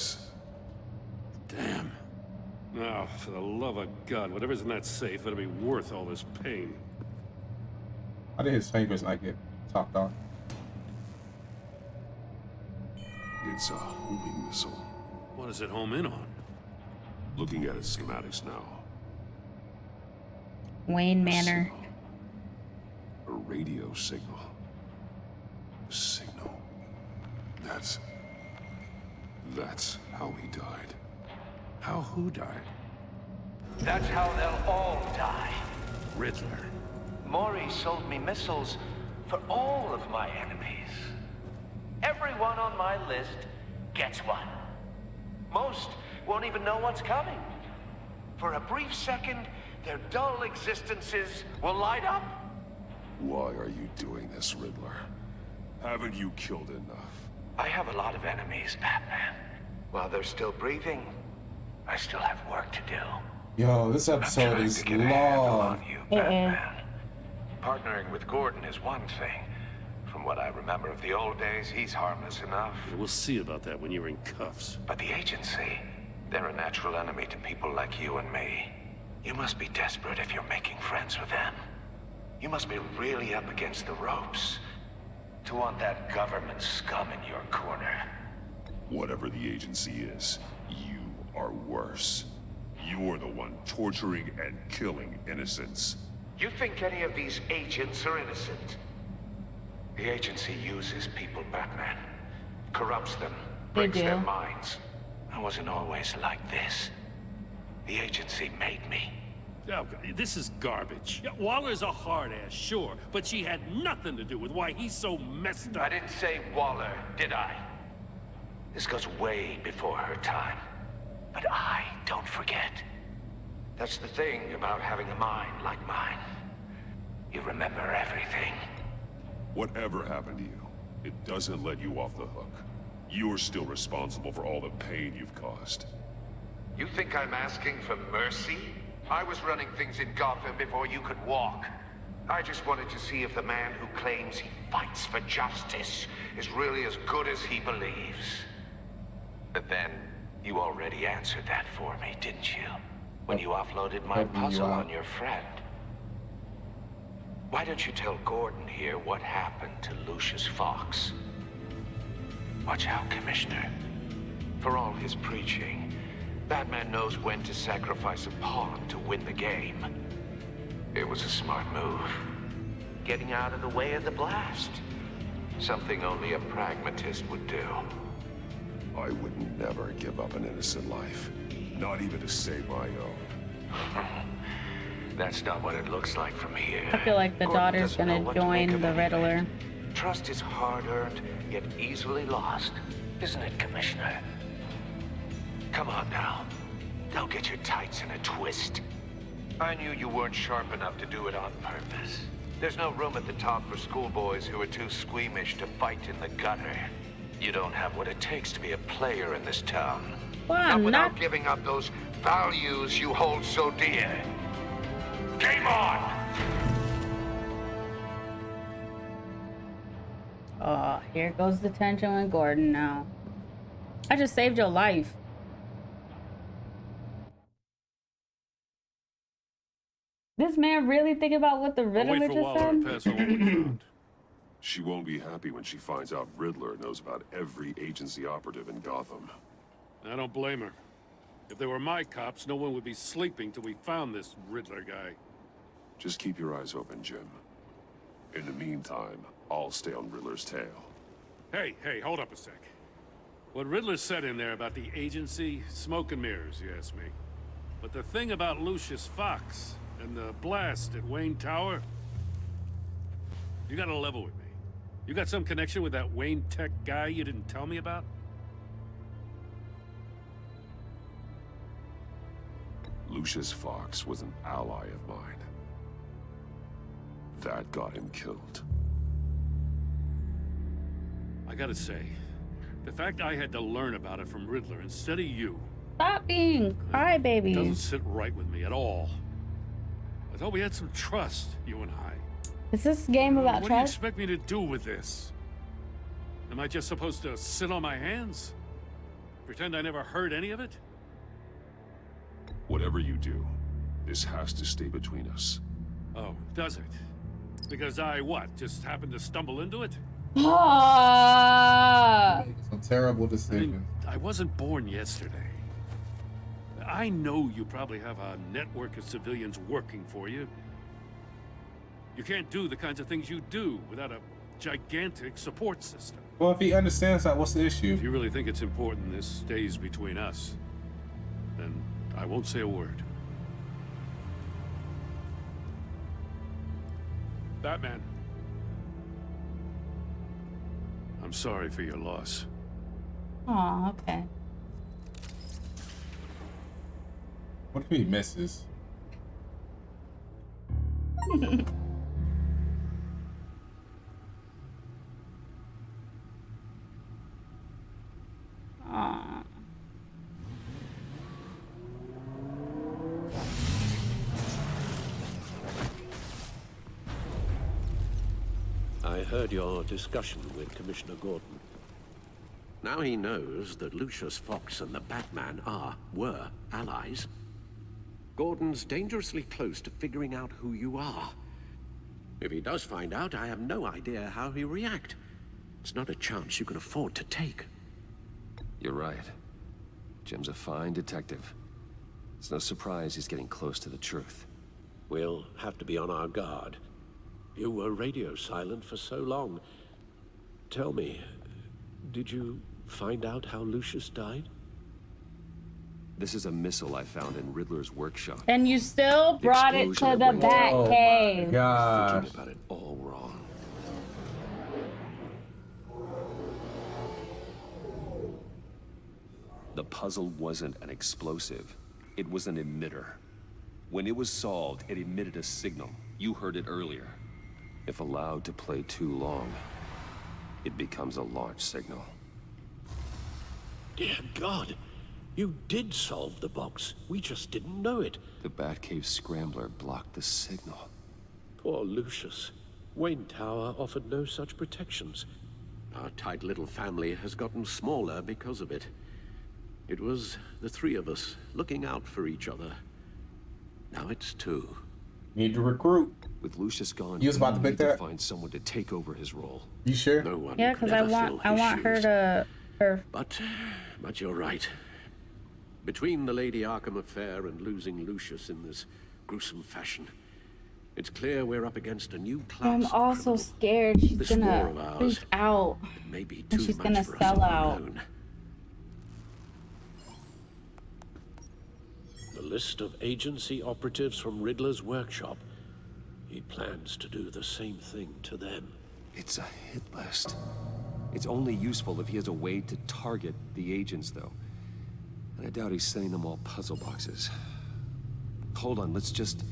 Damn. Oh, for the love of God, whatever's in that safe better be worth all this pain. How did his fingers not get chopped off? It's a homing missile. What does it home in on? Looking at its schematics now. Wayne Manor. A radio signal. A signal. That's how he died. How who died? That's how they'll all die. Riddler. Maury sold me missiles for all of my enemies. Everyone on my list gets one. Most won't even know what's coming. For a brief second, their dull existences will light up. Why are you doing this, Riddler? Haven't you killed enough? I have a lot of enemies, Batman. While they're still breathing, I still have work to do. Yo, this episode is long. Partnering with Gordon is one thing. From what I remember of the old days, he's harmless enough. We'll see about that when you're in cuffs. But the agency, they're a natural enemy to people like you and me. You must be desperate if you're making friends with them. You must be really up against the ropes to want that government scum in your corner. Whatever the agency is, you are worse. You're the one torturing and killing innocents. You think any of these agents are innocent? The agency uses people, Batman. Corrupts them, breaks their minds. I wasn't always like this. The agency made me. Oh, this is garbage. Yeah, Waller's a hard-ass, sure, but she had nothing to do with why he's so messed up. I didn't say Waller, did I? This goes way before her time. But I don't forget. That's the thing about having a mind like mine. You remember everything. Whatever happened to you, it doesn't let you off the hook. You're still responsible for all the pain you've caused. You think I'm asking for mercy? I was running things in Gotham before you could walk. I just wanted to see if the man who claims he fights for justice is really as good as he believes. But then, you already answered that for me, didn't you? When you offloaded my puzzle on your friend. Why don't you tell Gordon here what happened to Lucius Fox? Watch out, Commissioner. For all his preaching, Batman knows when to sacrifice a pawn to win the game. It was a smart move. Getting out of the way of the blast. Something only a pragmatist would do. I would never give up an innocent life. Not even to save my own. That's not what it looks like from here. I feel like the daughter's gonna join the Riddler. Trust is hard-earned, yet easily lost. Isn't it, Commissioner? Come on now. Don't get your tights in a twist. I knew you weren't sharp enough to do it on purpose. There's no room at the top for schoolboys who are too squeamish to fight in the gutter. You don't have what it takes to be a player in this town. Well, not without giving up those values you hold so dear. Game on! Oh, here goes the tension with Gordon now. I just saved your life. This man really think about what the Riddler just said? She won't be happy when she finds out Riddler knows about every agency operative in Gotham. I don't blame her. If they were my cops, no one would be sleeping till we found this Riddler guy. Just keep your eyes open, Jim. In the meantime, I'll stay on Riddler's tail. Hey, hold up a sec. What Riddler said in there about the agency, smoke and mirrors, you ask me. But the thing about Lucius Fox and the blast at Wayne Tower, you gotta level with me. You got some connection with that Wayne Tech guy you didn't tell me about? Lucius Fox was an ally of mine. that got him killed. I gotta say, the fact I had to learn about it from Riddler instead of you Stop being crybaby. doesn't sit right with me at all. I thought we had some trust, you and I. Is this game about What do you trust? expect me to do with this? Am I just supposed to sit on my hands? Pretend I never heard any of it? Whatever you do, this has to stay between us. Oh, does it? Because I, what, just happened to stumble into it? Ah. Some terrible decisions. I mean, I wasn't born yesterday. I know you probably have a network of civilians working for you. You can't do the kinds of things you do without a gigantic support system. Well, if he understands that, what's the issue? If you really think it's important this stays between us, then I won't say a word. Batman. I'm sorry for your loss. Oh, okay. What if he misses? Aw. I heard your discussion with Commissioner Gordon. Now he knows that Lucius Fox and the Batman were allies. Gordon's dangerously close to figuring out who you are. If he does find out, I have no idea how he'll react. It's not a chance you can afford to take. You're right. Jim's a fine detective. It's no surprise he's getting close to the truth. We'll have to be on our guard. You were radio silent for so long. Tell me, did you find out how Lucius died? This is a missile I found in Riddler's workshop. And you still brought it to the Bat Cave. Thinking about it all wrong. The puzzle wasn't an explosive. It was an emitter. When it was solved, it emitted a signal. You heard it earlier. If allowed to play too long, it becomes a launch signal. Dear God, you did solve the box. We just didn't know it. The Batcave scrambler blocked the signal. Poor Lucius. Wayne Tower offered no such protections. Our tight little family has gotten smaller because of it. It was the three of us looking out for each other. Now it's two. Need to recruit. With Lucius gone, You was about to pick that? find someone to take over his role. You sure? No one Yeah, could because I ever want fill his her shoes. to But you're right. Between the Lady Arkham affair and losing Lucius in this gruesome fashion, it's clear we're up against a new class. I'm of also criminal. scared she's This war gonna of ours freak out may be and too she's much gonna for us sell on our out. own. The list of agency operatives from Riddler's workshop. He plans to do the same thing to them. It's a hit list. It's only useful if he has a way to target the agents, though. And I doubt he's sending them all puzzle boxes. Hold on, let's just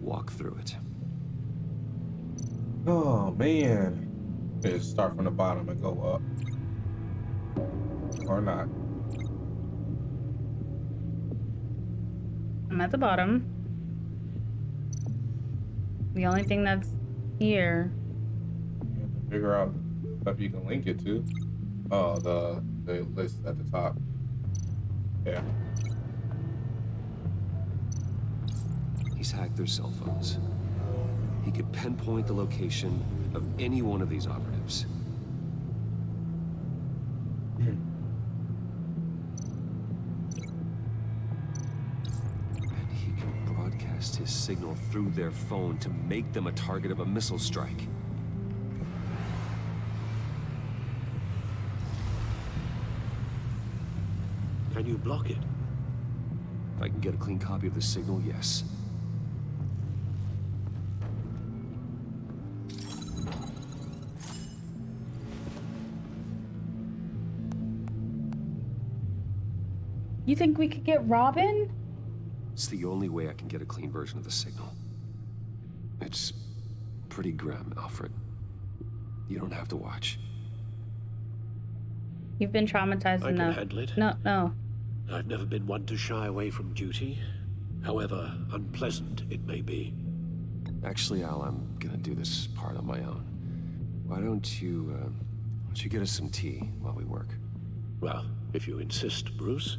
walk through it. Oh, man. Let's start from the bottom and go up. Or not. I'm at the bottom. The only thing that's here. You have to figure out stuff you can link it to. Oh, the list at the top. Yeah. He's hacked their cell phones. He could pinpoint the location of any one of these operatives. And he can broadcast his signal through their phone to make them a target of a missile strike. Can you block it? If I can get a clean copy of the signal, yes. You think we could get Robin? It's the only way I can get a clean version of the signal. It's pretty grim, Alfred. You don't have to watch. You've been traumatized I enough. can handle it. No. I've never been one to shy away from duty, however unpleasant it may be. Actually, Al, I'm gonna do this part on my own. Why don't you get us some tea while we work? Well, if you insist, Bruce.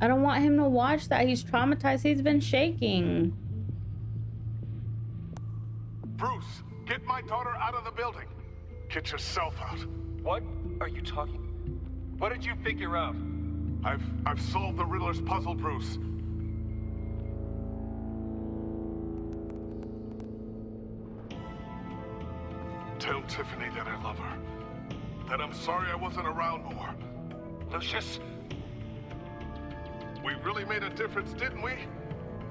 I don't want him to watch that. He's traumatized. He's been shaking. Bruce, get my daughter out of the building. Get yourself out. What are you talking? What did you figure out? I've solved the Riddler's puzzle, Bruce. Tell Tiffany that I love her. That I'm sorry I wasn't around more. Lucius? We really made a difference, didn't we?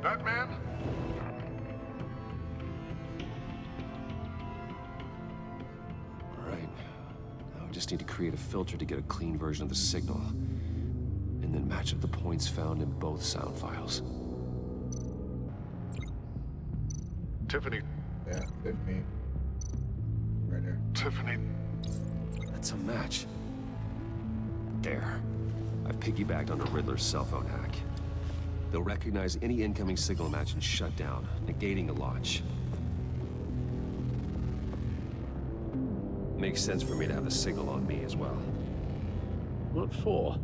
Batman? All right. Now we just need to create a filter to get a clean version of the signal. And then match up the points found in both sound files. Tiffany. Yeah, Tiffany. Right there. Tiffany. That's a match. There. I've piggybacked on the Riddler's cell phone hack. They'll recognize any incoming signal match and shut down, negating a launch. Makes sense for me to have the signal on me as well. What for?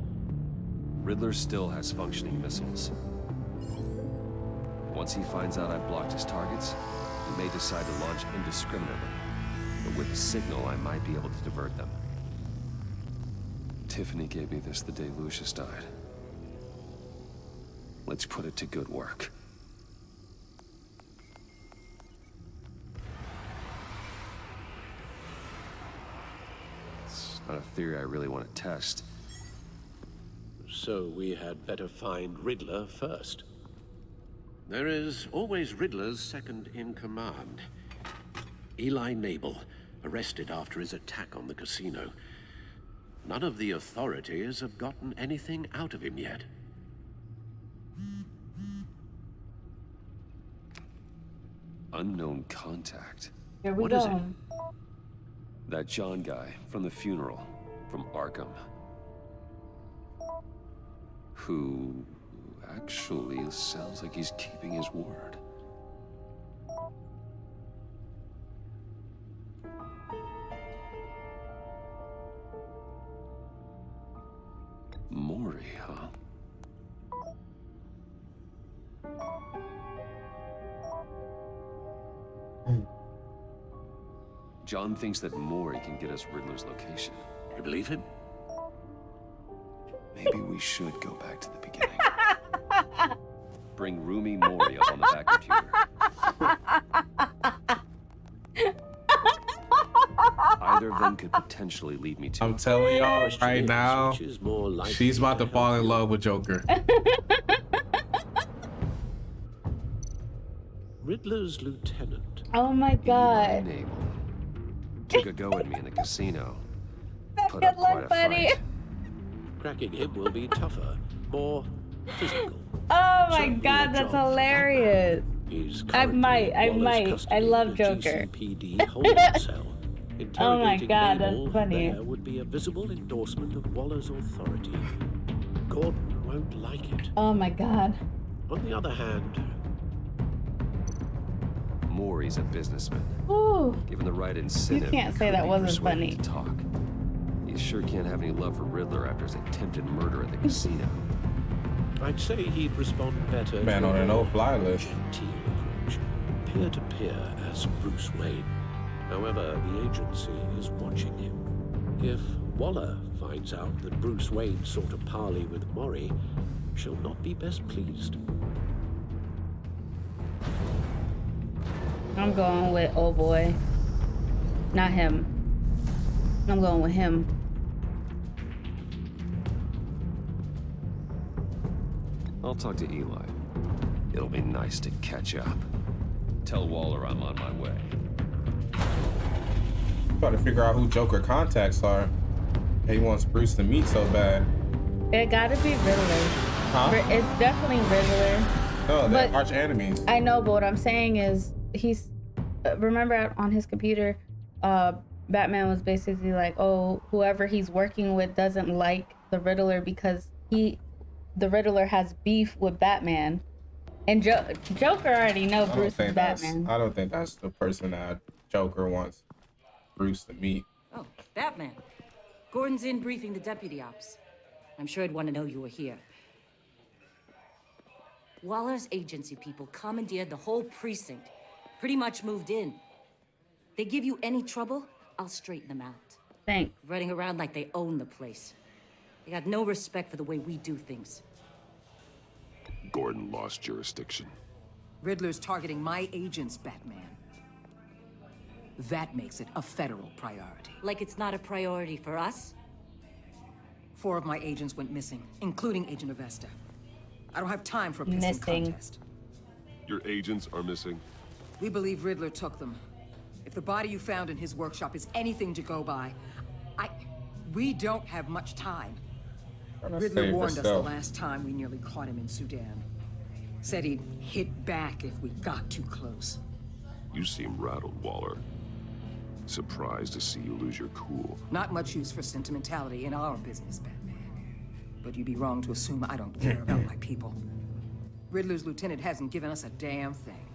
Riddler still has functioning missiles. Once he finds out I've blocked his targets, he may decide to launch indiscriminately. But with the signal, I might be able to divert them. Tiffany gave me this the day Lucius died. Let's put it to good work. It's not a theory I really want to test. So we had better find Riddler first. There is always Riddler's second in command. Eli Nabel, arrested after his attack on the casino. None of the authorities have gotten anything out of him yet. Unknown contact. Here we What go. is it? That John guy from the funeral, from Arkham. Who actually sounds like he's keeping his word. Maury, huh? John thinks that Maury can get us Riddler's location. You believe him? Maybe we should go back to the beginning. Bring Rumi Maury up on the back computer. Either of them could potentially lead me to. I'm telling y'all right now, she's about to fall in love with Joker. Riddler's lieutenant. Oh my god. Took a go at me in the casino. Put Good up quite luck, a buddy. fight. Cracking him will be tougher, more physical. Oh my Certainly god, a that's job for hilarious. He's I currently might. in Waller's I custody love in the Joker. GCPD holding cell. Oh my Interrogating god, Nabel that's funny. there would be a visible endorsement of Waller's authority. Gordon won't like it. Oh my god. On the other hand, Maury's a businessman. Ooh. Given the right incentive, You can't he say could that be wasn't persuaded funny. to talk. He sure can't have any love for Riddler after his attempted murder at the casino. I'd say he'd respond better Man to on a an more no-fly list. genteel approach, peer-to-peer as Bruce Wayne. However, the agency is watching him. If Waller finds out that Bruce Wayne sought a parley with Maury, she'll not be best pleased. I'm going with oh boy. Not him. I'm going with him. I'll talk to Eli. It'll be nice to catch up. Tell Waller I'm on my way. Trying to figure out who Joker contacts are. He wants Bruce to meet so bad. It gotta be Riddler. Huh? It's definitely Riddler. No, they're But- arch enemies. I know, but what I'm saying is he's remember on his computer, Batman was basically like, oh, whoever he's working with doesn't like the Riddler because the Riddler has beef with Batman. And Joker already know Bruce is Batman. I don't think that's the person that Joker wants Bruce to meet. Oh, Batman. Gordon's in briefing the deputy ops. I'm sure I'd want to know you were here. Waller's agency people commandeered the whole precinct. Pretty much moved in. They give you any trouble, I'll straighten them out. Thanks. Running around like they own the place. They got no respect for the way we do things. Gordon lost jurisdiction. Riddler's targeting my agents, Batman. That makes it a federal priority. Like it's not a priority for us? 4 of my agents went missing, including Agent Avesta. I don't have time for a pissing contest. Your agents are missing? We believe Riddler took them. If the body you found in his workshop is anything to go by, we don't have much time. Riddler warned us the last time we nearly caught him in Sudan. Said he'd hit back if we got too close. You seem rattled, Waller. Surprised to see you lose your cool. Not much use for sentimentality in our business, Batman. But you'd be wrong to assume I don't care about my people. Riddler's lieutenant hasn't given us a damn thing.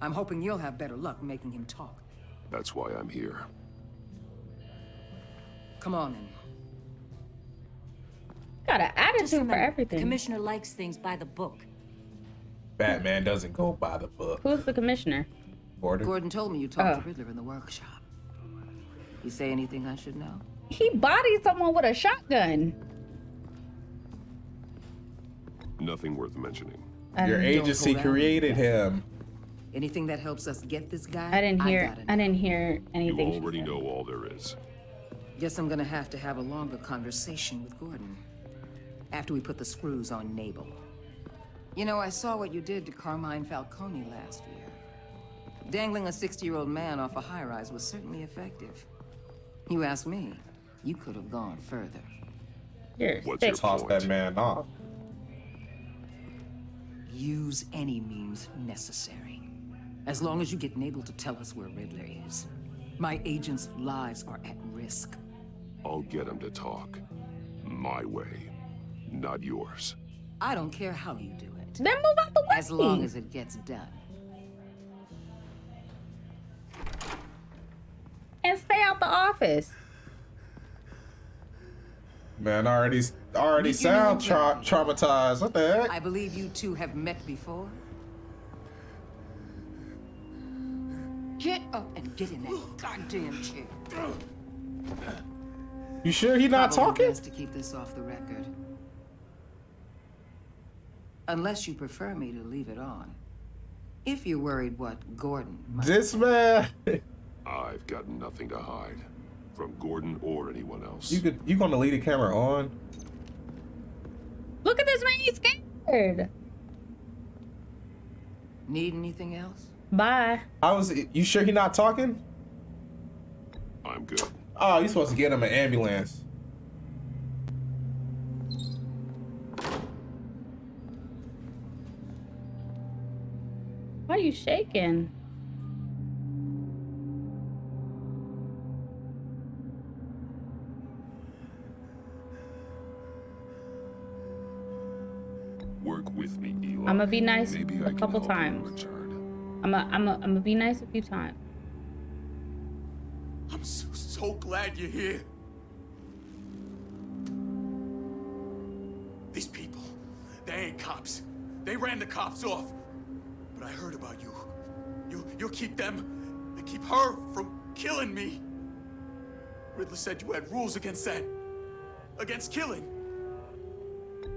I'm hoping you'll have better luck making him talk. That's why I'm here. Come on in. Got an attitude for everything. The commissioner likes things by the book. Batman doesn't go by the book. Who's the commissioner? Gordon told me you talked to Riddler in the workshop. You say anything I should know? He bodied someone with a shotgun. Nothing worth mentioning. Your agency created him. Anything that helps us get this guy? I didn't hear anything. You already know all there is. Guess I'm gonna have to have a longer conversation with Gordon. After we put the screws on Nabel. You know, I saw what you did to Carmine Falcone last year. Dangling a 60-year-old man off a high-rise was certainly effective. You ask me, you could have gone further. What's your toss that man off? Use any means necessary. As long as you get Nabel to tell us where Riddler is. My agents' lives are at risk. I'll get him to talk. My way, not yours. I don't care how you do it. Then move out the way. As long as it gets done. And stay out the office. Man, already sound traumatized. What the heck? I believe you two have met before. Get up and get in that goddamn chair. You sure he's not talking? Best to keep this off the record. Unless you prefer me to leave it on. If you're worried what Gordon might... This man. I've got nothing to hide. From Gordon or anyone else. You gonna leave the camera on? Look at this man, he's scared. Need anything else? Bye. You sure he not talking? I'm good. Oh, you supposed to get him an ambulance. Why are you shaking? Work with me, Eli. I'm gonna be nice Maybe a couple times. I'm gonna be nice a few times. I'm so glad you're here. These people, they ain't cops. They ran the cops off. But I heard about you. You'll keep them. They keep her from killing me. Riddler said you had rules against that. Against killing.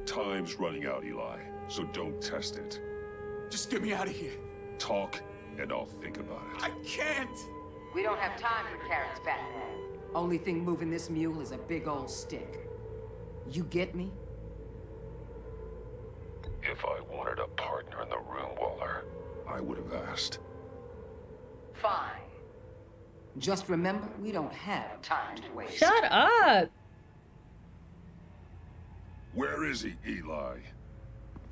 Time's running out, Eli, so don't test it. Just get me out of here. Talk, and I'll think about it. I can't. We don't have time for carrots, Batman. Only thing moving this mule is a big old stick. You get me? If I wanted a partner in the room, Waller, I would have asked. Fine. Just remember, we don't have time to waste. Shut up! Where is he, Eli?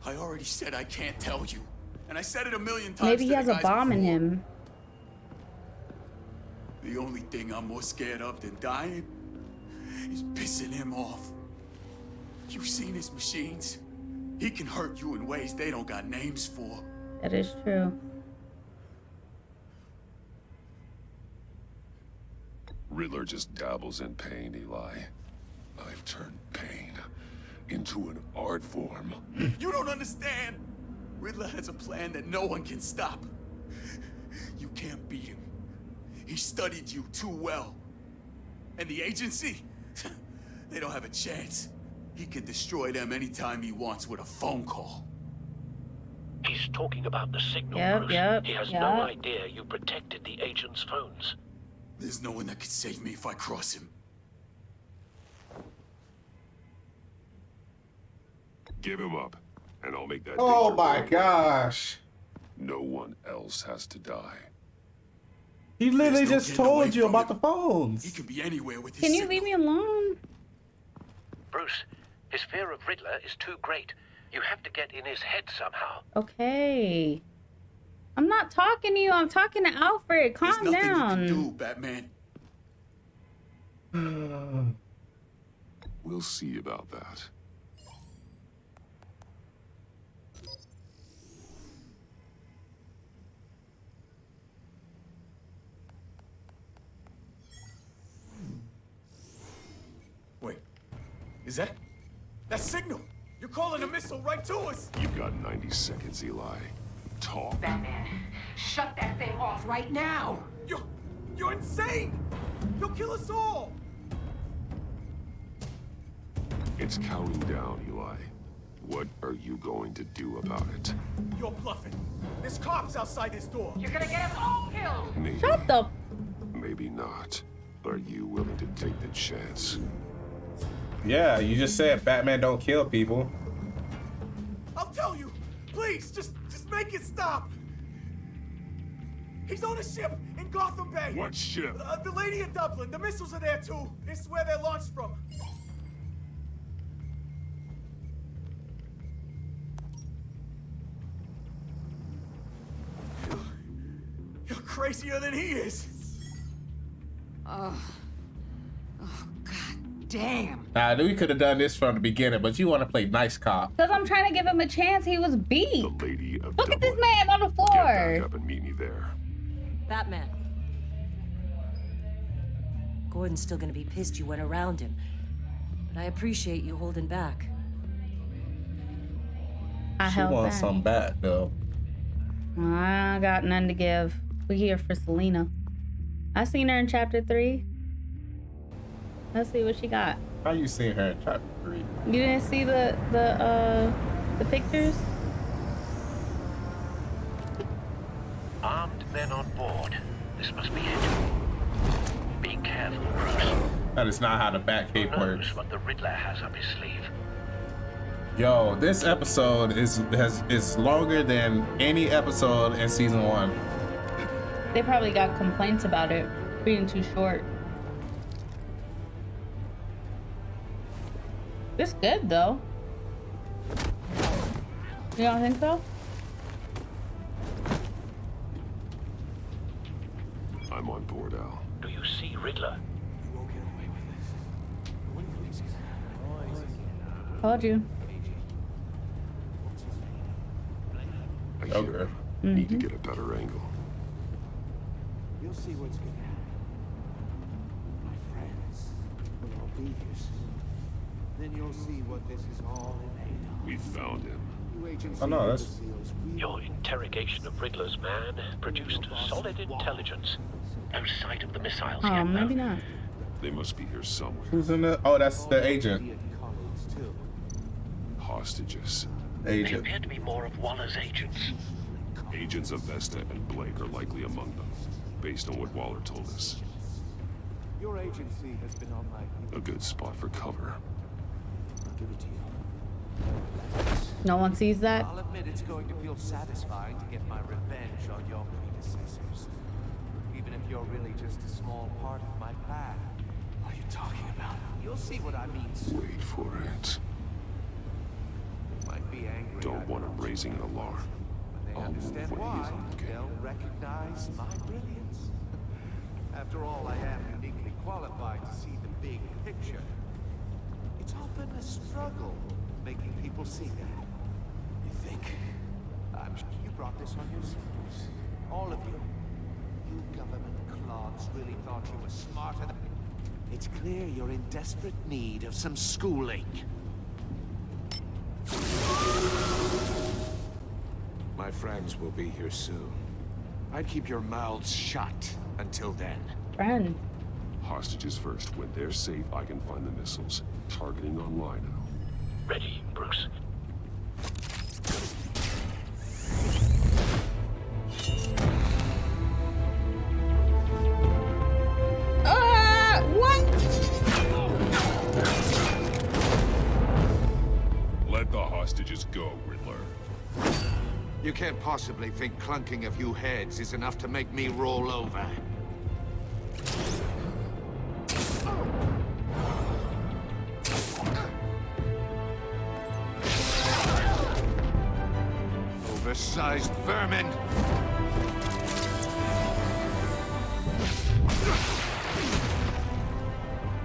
I already said I can't tell you. And I said it a million times. Maybe he has a bomb in him. The only thing I'm more scared of than dying is pissing him off. You've seen his machines. He can hurt you in ways they don't got names for. That is true. Riddler just dabbles in pain, Eli. I've turned pain into an art form. You don't understand. Riddler has a plan that no one can stop. You can't beat him. He studied you too well. And the agency, they don't have a chance. He can destroy them anytime he wants with a phone call. He's talking about the signal, Bruce. He has no idea you protected the agent's phones. There's no one that can save me if I cross him. Give him up, and I'll make that. Oh my gosh. No one else has to die. He literally just told you about the phones. He could be anywhere with his Can you leave me alone? Bruce, his fear of Riddler is too great. You have to get in his head somehow. Okay. I'm not talking to you. I'm talking to Alfred. Calm There's down. nothing you can do, Batman. We'll see about that. Wait, is that signal? You're calling a missile right to us. You've got 90 seconds, Eli. Talk. Batman, shut that thing off right now. You're insane. You'll kill us all. It's counting down, Eli. What are you going to do about it? You're bluffing. There's cops outside this door. You're gonna get us all killed. Maybe. Shut the. Maybe not. Are you willing to take the chance? Yeah, you just said Batman don't kill people. I'll tell you. Please, just make it stop. He's on a ship in Gotham Bay. What ship? The Lady of Dublin. The missiles are there too. This is where they're launched from. You're crazier than he is. Oh, God damn. Nah, we could have done this from the beginning, but you want to play nice cop. Because I'm trying to give him a chance. He was beat. The Lady of Look Dublin. at this man on the Get floor. back up and meet me there. Batman. Gordon's still gonna be pissed you went around him. But I appreciate you holding back. She wants some back, though. I got none to give. We here for Selena. I seen her in chapter 3. Let's see what she got. How you seen her in chapter 3? You didn't see the pictures? Armed men on board. This must be it. Be careful, Bruce. That is not how the Batcave Who works. knows what the Riddler has up his sleeve? Yo, this episode is longer than any episode in season 1. They probably got complaints about it being too short. It's good though. You don't think so? I'm on board, Al. Do you see Riddler? Told you. I hear him. Need to get a better angle. You'll see what's gonna happen. My friends will all be here soon. Then you'll see what this is all made of. We found him. Oh no, that's... Your interrogation of Riddler's man produced solid intelligence. No sight of the missiles Oh, yet, though. maybe not. They must be here somewhere. Who's in the... Oh, that's the agent. Hostages. They Agent. appear to be more of Waller's agents. Agents of Vesta and Blake are likely among them, based on what Waller told us. Your agency has been on my... A good spot for cover. I'll give it to you. No one sees that? I'll admit it's going to feel satisfying to get my revenge on your predecessors. Even if you're really just a small part of my plan. What are you talking about? You'll see what I mean soon. Wait for it. Might be angry. Don't want them raising an alarm. When they I'll understand move when why, he's on the game. they'll recognize my brilliance. Have After all, I am uniquely qualified to see the big picture. It's often a struggle making people see that. You think? I'm sure you brought this on yourselves. All of you. You government clods really thought you were smarter than... It's clear you're in desperate need of some schooling. My friends will be here soon. I'd keep your mouths shut until then. Friend. Hostages first. When they're safe, I can find the missiles. Targeting online and all. Ready, Bruce. What? Let the hostages go, Riddler. You can't possibly think clunking a few heads is enough to make me roll over. Oversized vermin!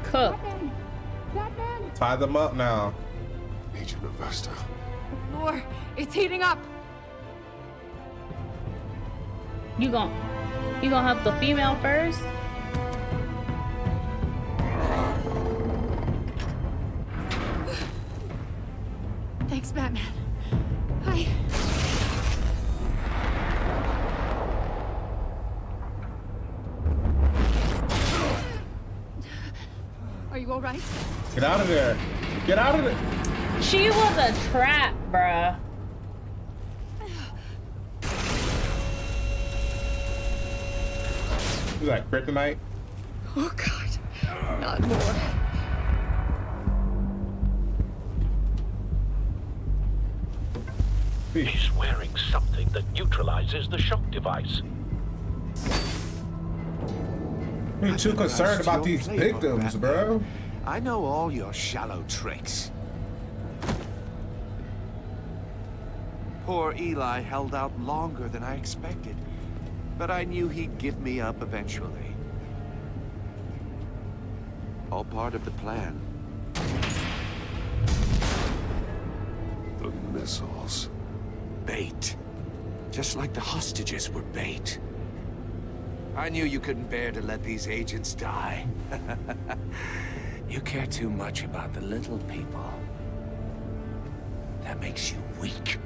Cook. Tie them up now. Agent Avesta. More. It's heating up. You gon' help the female first? Thanks, Batman. Hi. Are you all right? Get out of there. Get out of there. She was a trap, bruh. Is that kryptonite? Oh, God. Not more. He's wearing something that neutralizes the shock device. You're too concerned about these victims, bro. I know all your shallow tricks. Poor Eli held out longer than I expected, but I knew he'd give me up eventually. All part of the plan. The missiles. Bait. Just like the hostages were bait. I knew you couldn't bear to let these agents die. You care too much about the little people. That makes you weak.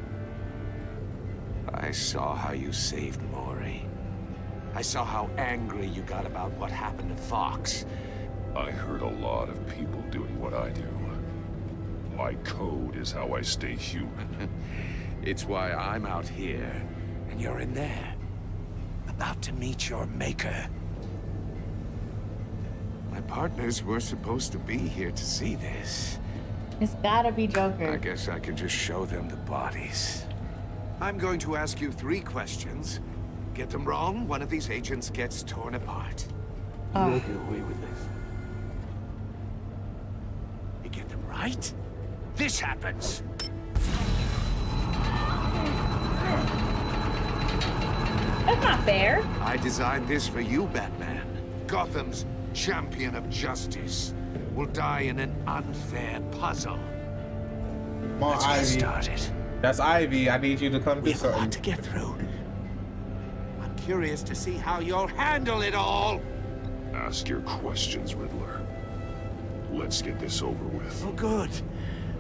I saw how you saved Maury. I saw how angry you got about what happened to Fox. I heard a lot of people doing what I do. My code is how I stay human. It's why I'm out here, and you're in there. About to meet your maker. My partners were supposed to be here to see this. It's gotta be Joker. I guess I could just show them the bodies. I'm going to ask you 3 questions. Get them wrong, one of these agents gets torn apart. You won't get away with this. You get them right, this happens. That's not fair. I designed this for you, Batman. Gotham's champion of justice will die in an unfair puzzle. Come on, Let's get Ivy. started. That's Ivy. I need you to come do We have a something. lot to get through. I'm curious to see how you'll handle it all. Ask your questions, Riddler. Let's get this over with. Oh, good.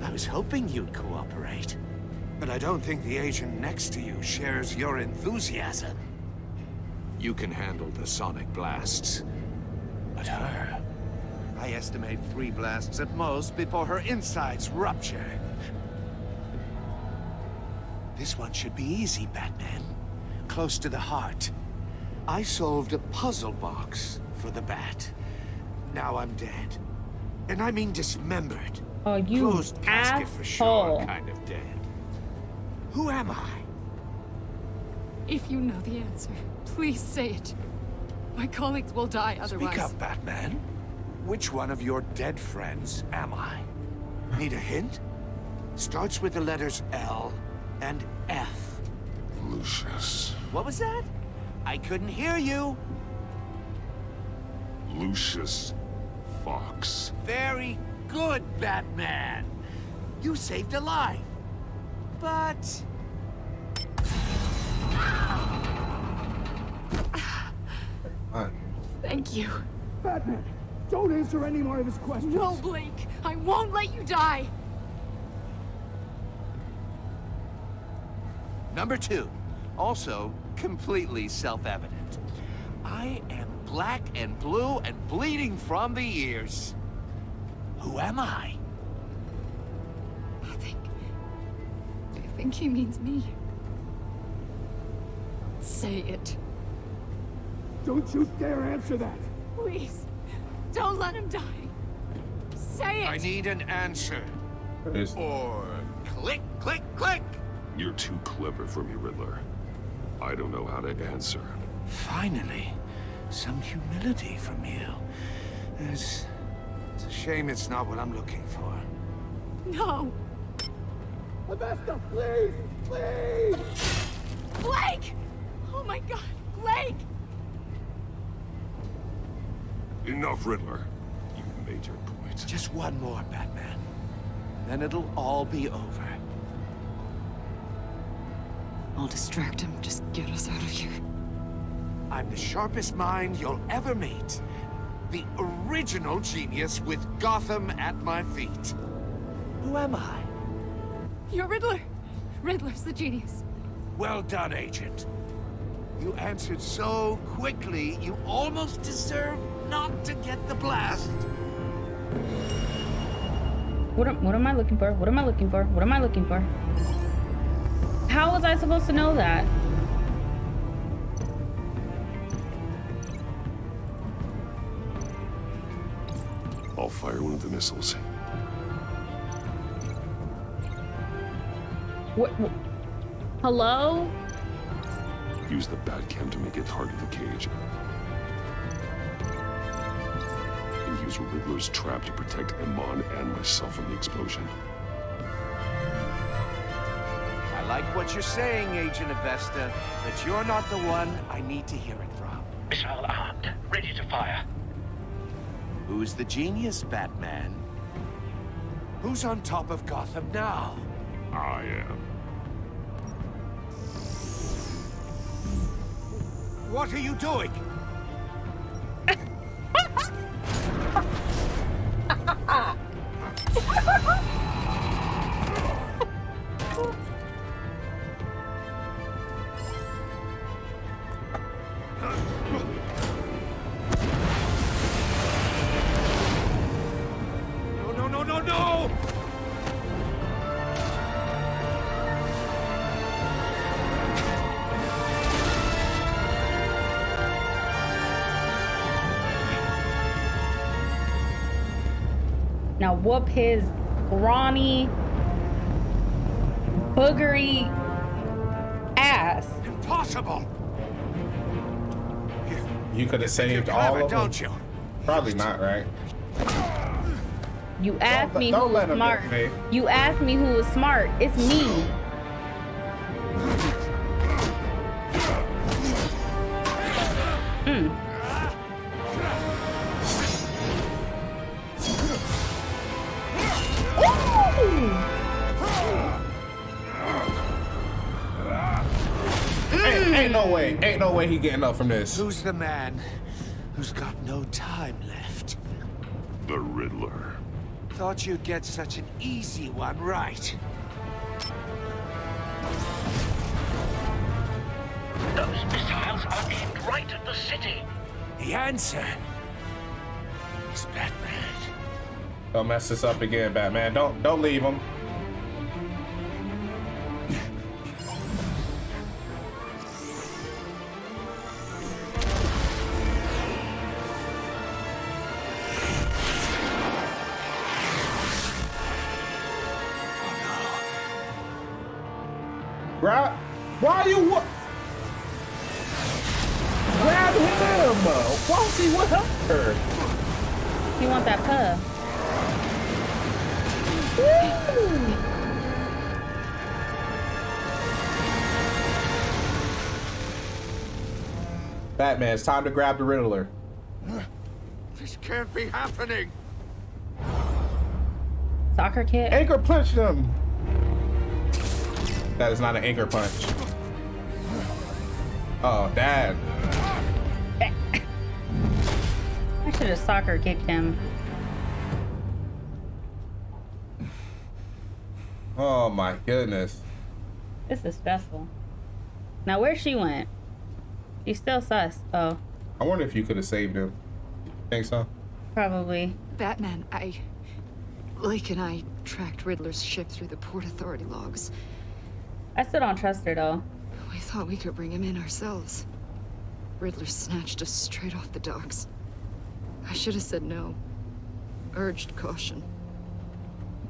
I was hoping you'd cooperate. But I don't think the agent next to you shares your enthusiasm. You can handle the sonic blasts. But her... I estimate 3 blasts at most before her insides rupture. This one should be easy, Batman. Close to the heart. I solved a puzzle box for the Bat. Now I'm dead. And I mean dismembered. Oh, you Closed casket for sure, asshole. kind of dead. Who am I? If you know the answer, please say it. My colleagues will die otherwise. Speak up, Batman. Which one of your dead friends am I? Need a hint? Starts with the letters L and F. Lucius. What was that? I couldn't hear you. Lucius Fox. Very good, Batman. You saved a life. But... Thank you. Batman, don't answer any more of his questions. No, Blake. I won't let you die. Number 2, also completely self-evident. I am black and blue and bleeding from the ears. Who am I? I think he means me. Say it. Don't you dare answer that. Please. Don't let him die. Say it. I need an answer. Or click, click, click. You're too clever for me, Riddler. I don't know how to answer. Finally, some humility from you. It's a shame it's not what I'm looking for. No. Avesta, please! Please! Blake! Oh my God, Blake! Enough, Riddler. You made your point. Just one more, Batman. Then it'll all be over. I'll distract him. Just get us out of here. I'm the sharpest mind you'll ever meet. The original genius with Gotham at my feet. Who am I? You're Riddler. Riddler's the genius. Well done, Agent. You answered so quickly, you almost deserve not to get the blast. What am I looking for? What am I looking for? What am I looking for? How was I supposed to know that? I'll fire one of the missiles. What? Hello? Use the Batcam to make it target the cage. And use Riddler's trap to protect Iman and myself from the explosion. I like what you're saying, Agent Avesta, but you're not the one I need to hear it from. Missile armed, ready to fire. Who's the genius, Batman? Who's on top of Gotham now? I am. What are you doing? No! Now whoop his brawny, boogery ass. Impossible! You could have saved all of them. Don't you? Probably not, right? You asked me who was smart. You asked me who was smart. It's me. Ain't no way he getting up from this. Who's the man who's got no time left? The Riddler. Thought you'd get such an easy one right. Those missiles are aimed right at the city. The answer is Batman. Don't mess this up again, Batman. Don't leave him. Why are you grab him? Why is he with her? He want that puh. Batman, it's time to grab the Riddler. This can't be happening. Soccer kid. Anchor punch them. That is not an anchor punch. Oh, Dad. I should have soccer kicked him. Oh my goodness. This is stressful. Now where she went? She's still sus. Oh. I wonder if you could have saved him. Think so? Probably. Batman, Lake and I tracked Riddler's ship through the Port Authority logs. I still don't trust her though. We thought we could bring him in ourselves. Riddler snatched us straight off the docks. I should have said no. Urged caution.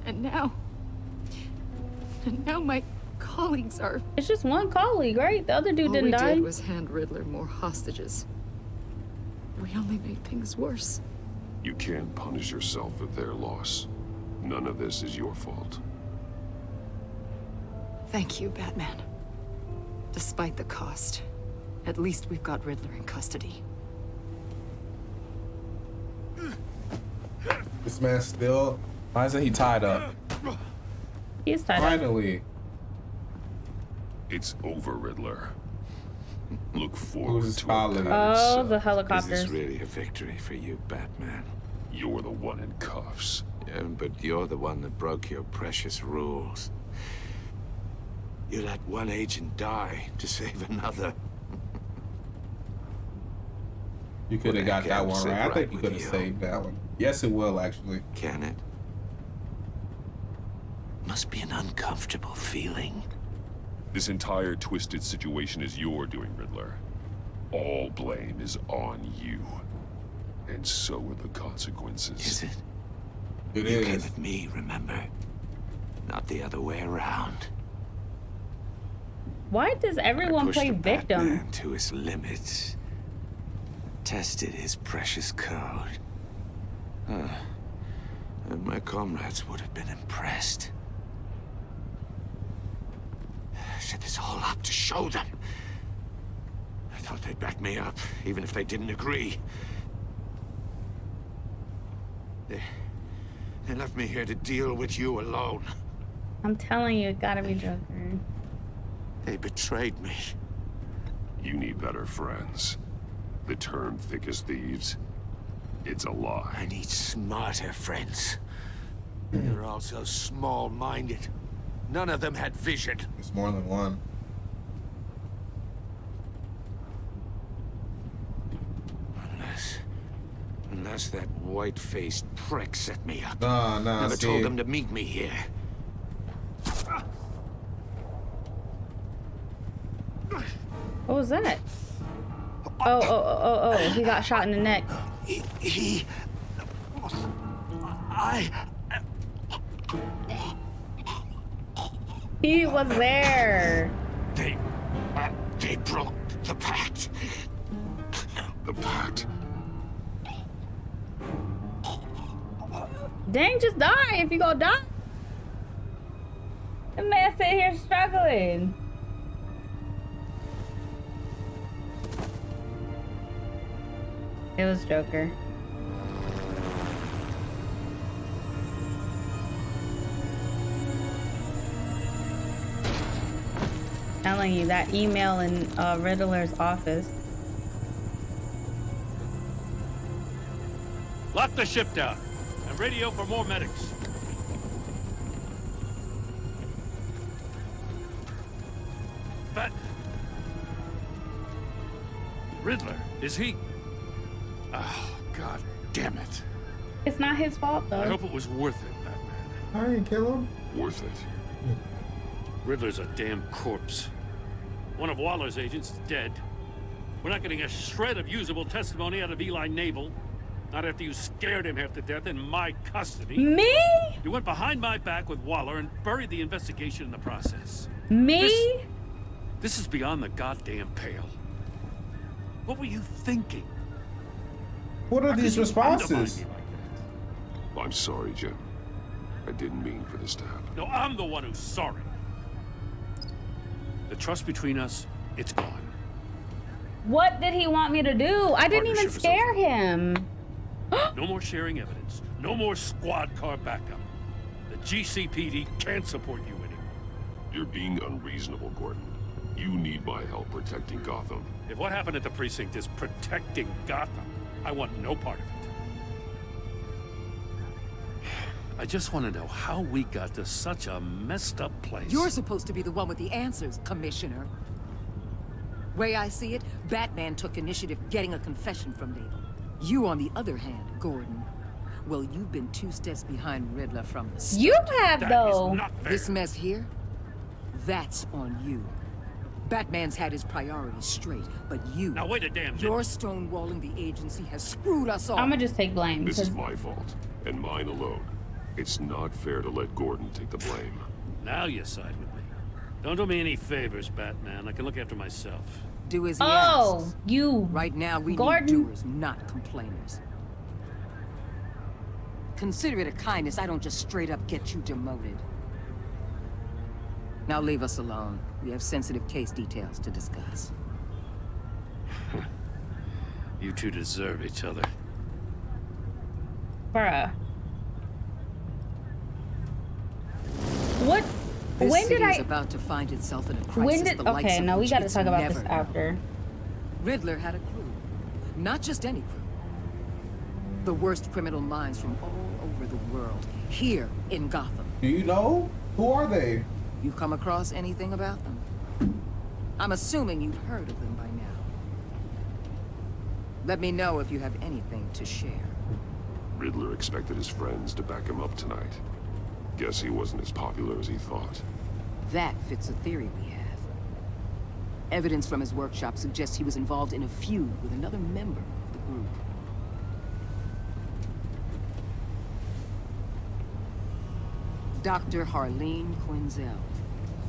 And now my colleagues are... It's just one colleague, right? The other dude didn't die. All we did was hand Riddler more hostages. We only made things worse. You can't punish yourself for their loss. None of this is your fault. Thank you, Batman. Despite the cost, at least we've got Riddler in custody. This man still... Why isn't he tied up? He's tied up. Finally. It's over, Riddler. Look forward to it. Oh, the helicopters. Is this really a victory for you, Batman? You're the one in cuffs. Yeah, but you're the one that broke your precious rules. You let one agent die to save another. You could have got that one sit right. I think right you with could have you. saved that one. Yes, it will, actually. Can it? Must be an uncomfortable feeling. This entire twisted situation is your doing, Riddler. All blame is on you. And so are the consequences. Is it? It you is. came at me, remember? Not the other way around. Why does everyone play victim? Batman to his limits. Tested his precious code. And my comrades would have been impressed. Set this all up to show them. I thought they'd back me up, even if they didn't agree. They left me here to deal with you alone. I'm telling you, it gotta be Joker. They betrayed me. You need better friends. The term thick as thieves, it's a lie. I need smarter friends. They're all so small-minded. None of them had vision. It's more than one. Unless that white-faced prick set me up. No, Never see. told them to meet me here. What was that? Oh, he got shot in the neck. He was there. They broke the pact. The pact. Dang, just die if you gonna die. The man sitting here struggling. It was Joker. Telling you that email in Riddler's office. Lock the ship down and radio for more medics. But Riddler, is he? Oh, God damn it. It's not his fault though. I hope it was worth it, Batman. I didn't kill him. Worth it. Riddler's a damn corpse. One of Waller's agents is dead. We're not getting a shred of usable testimony out of Eli Nabel. Not after you scared him half to death in my custody. Me? You went behind my back with Waller and buried the investigation in the process. Me? This is beyond the goddamn pale. What were you thinking? What are these responses? I'm sorry, Jim. I didn't mean for this to happen. No, I'm the one who's sorry. The trust between us, it's gone. What did he want me to do? I didn't even Partnership is scare him. No more sharing evidence. No more squad car backup. The GCPD can't support you anymore. You're being unreasonable, Gordon. You need my help protecting Gotham. If what happened at the precinct is protecting Gotham, I want no part of it. I just want to know how we got to such a messed up place. You're supposed to be the one with the answers, Commissioner. Way I see it, Batman took initiative getting a confession from Naval. You, on the other hand, Gordon, well, you've been 2 steps behind Riddler from the start. You have, though. This mess here, that's on you. Batman's had his priorities straight, but you... Now wait a damn minute. Your stonewalling the agency has screwed us all. I'm gonna just take blame. This is my fault, and mine alone. It's not fair to let Gordon take the blame. Now you side with me. Don't do me any favors, Batman. I can look after myself. Do as he asks. You. Right now, we Gordon. need doers, not complainers. Consider it a kindness I don't just straight up get you demoted. Now leave us alone. We have sensitive case details to discuss. You two deserve each other. Bruh. What? This When city did I? is about to find itself in a crisis. When did? the likes Okay, of no, we which got to it's talk about this never known. after. Riddler had a crew. Not just any crew. The worst criminal minds from all over the world. Here in Gotham. Do you know? Who are they? You come across anything about them? I'm assuming you've heard of them by now. Let me know if you have anything to share. Riddler expected his friends to back him up tonight. Guess he wasn't as popular as he thought. That fits a theory we have. Evidence from his workshop suggests he was involved in a feud with another member of the group. Dr. Harleen Quinzel,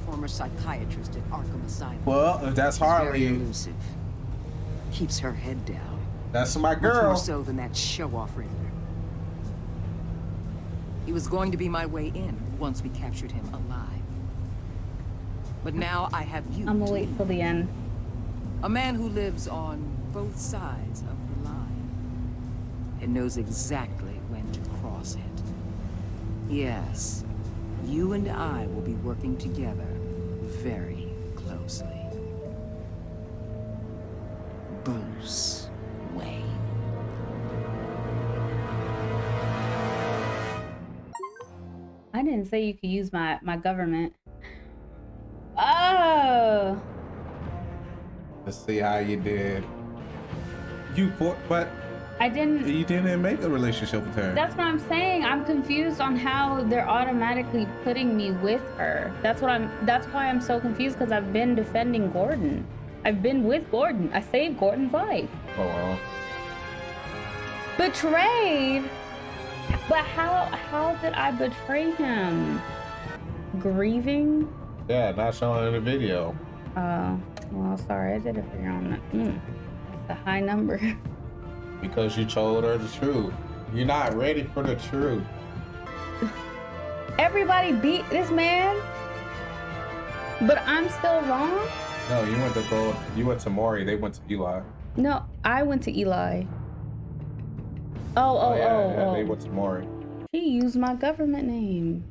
former psychiatrist at Arkham Asylum. Well, if that's Harley, very elusive. Keeps her head down. That's my Much girl. more so than that show-off Riddler. He was going to be my way in once we captured him alive. But now I have you. I'm gonna wait till the end. A man who lives on both sides of the line and knows exactly when to cross it. Yes, you and I will be working together very closely. Bruce Wayne. I didn't say you could use my government. Oh. Let's see how you did. But I didn't. You didn't make a relationship with her. That's what I'm saying. I'm confused on how they're automatically putting me with her. That's why I'm so confused, because I've been defending Gordon. I've been with Gordon. I saved Gordon's life. Oh wow. Betrayed? But how did I betray him? Grieving? Yeah, not showing in the video. Well, sorry, I didn't figure on that. That's a high number. Because you told her the truth. You're not ready for the truth. Everybody beat this man, but I'm still wrong? No, you went to Maury, they went to Eli. No, I went to Eli. Yeah, they went to Maury. He used my government name.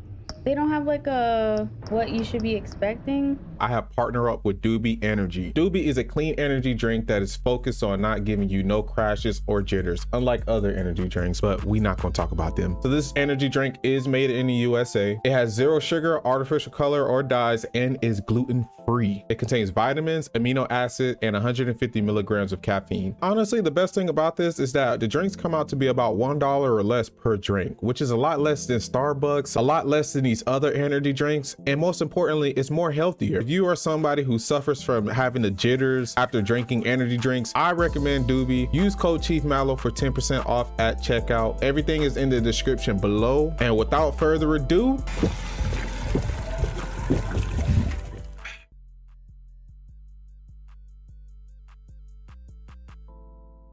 They don't have like a what you should be expecting. I have partnered up with Doobie Energy. Doobie is a clean energy drink that is focused on not giving you no crashes or jitters, unlike other energy drinks, but we're not gonna talk about them. So this energy drink is made in the USA. It has 0 sugar, artificial color, or dyes, and is gluten-free. It contains vitamins, amino acid, and 150 milligrams of caffeine. Honestly, the best thing about this is that the drinks come out to be about $1 or less per drink, which is a lot less than Starbucks, a lot less than these other energy drinks, and most importantly, it's more healthier. If you are somebody who suffers from having the jitters after drinking energy drinks, I recommend Doobie. Use code Chief Mallow for 10% off at checkout. Everything is in the description below. And without further ado,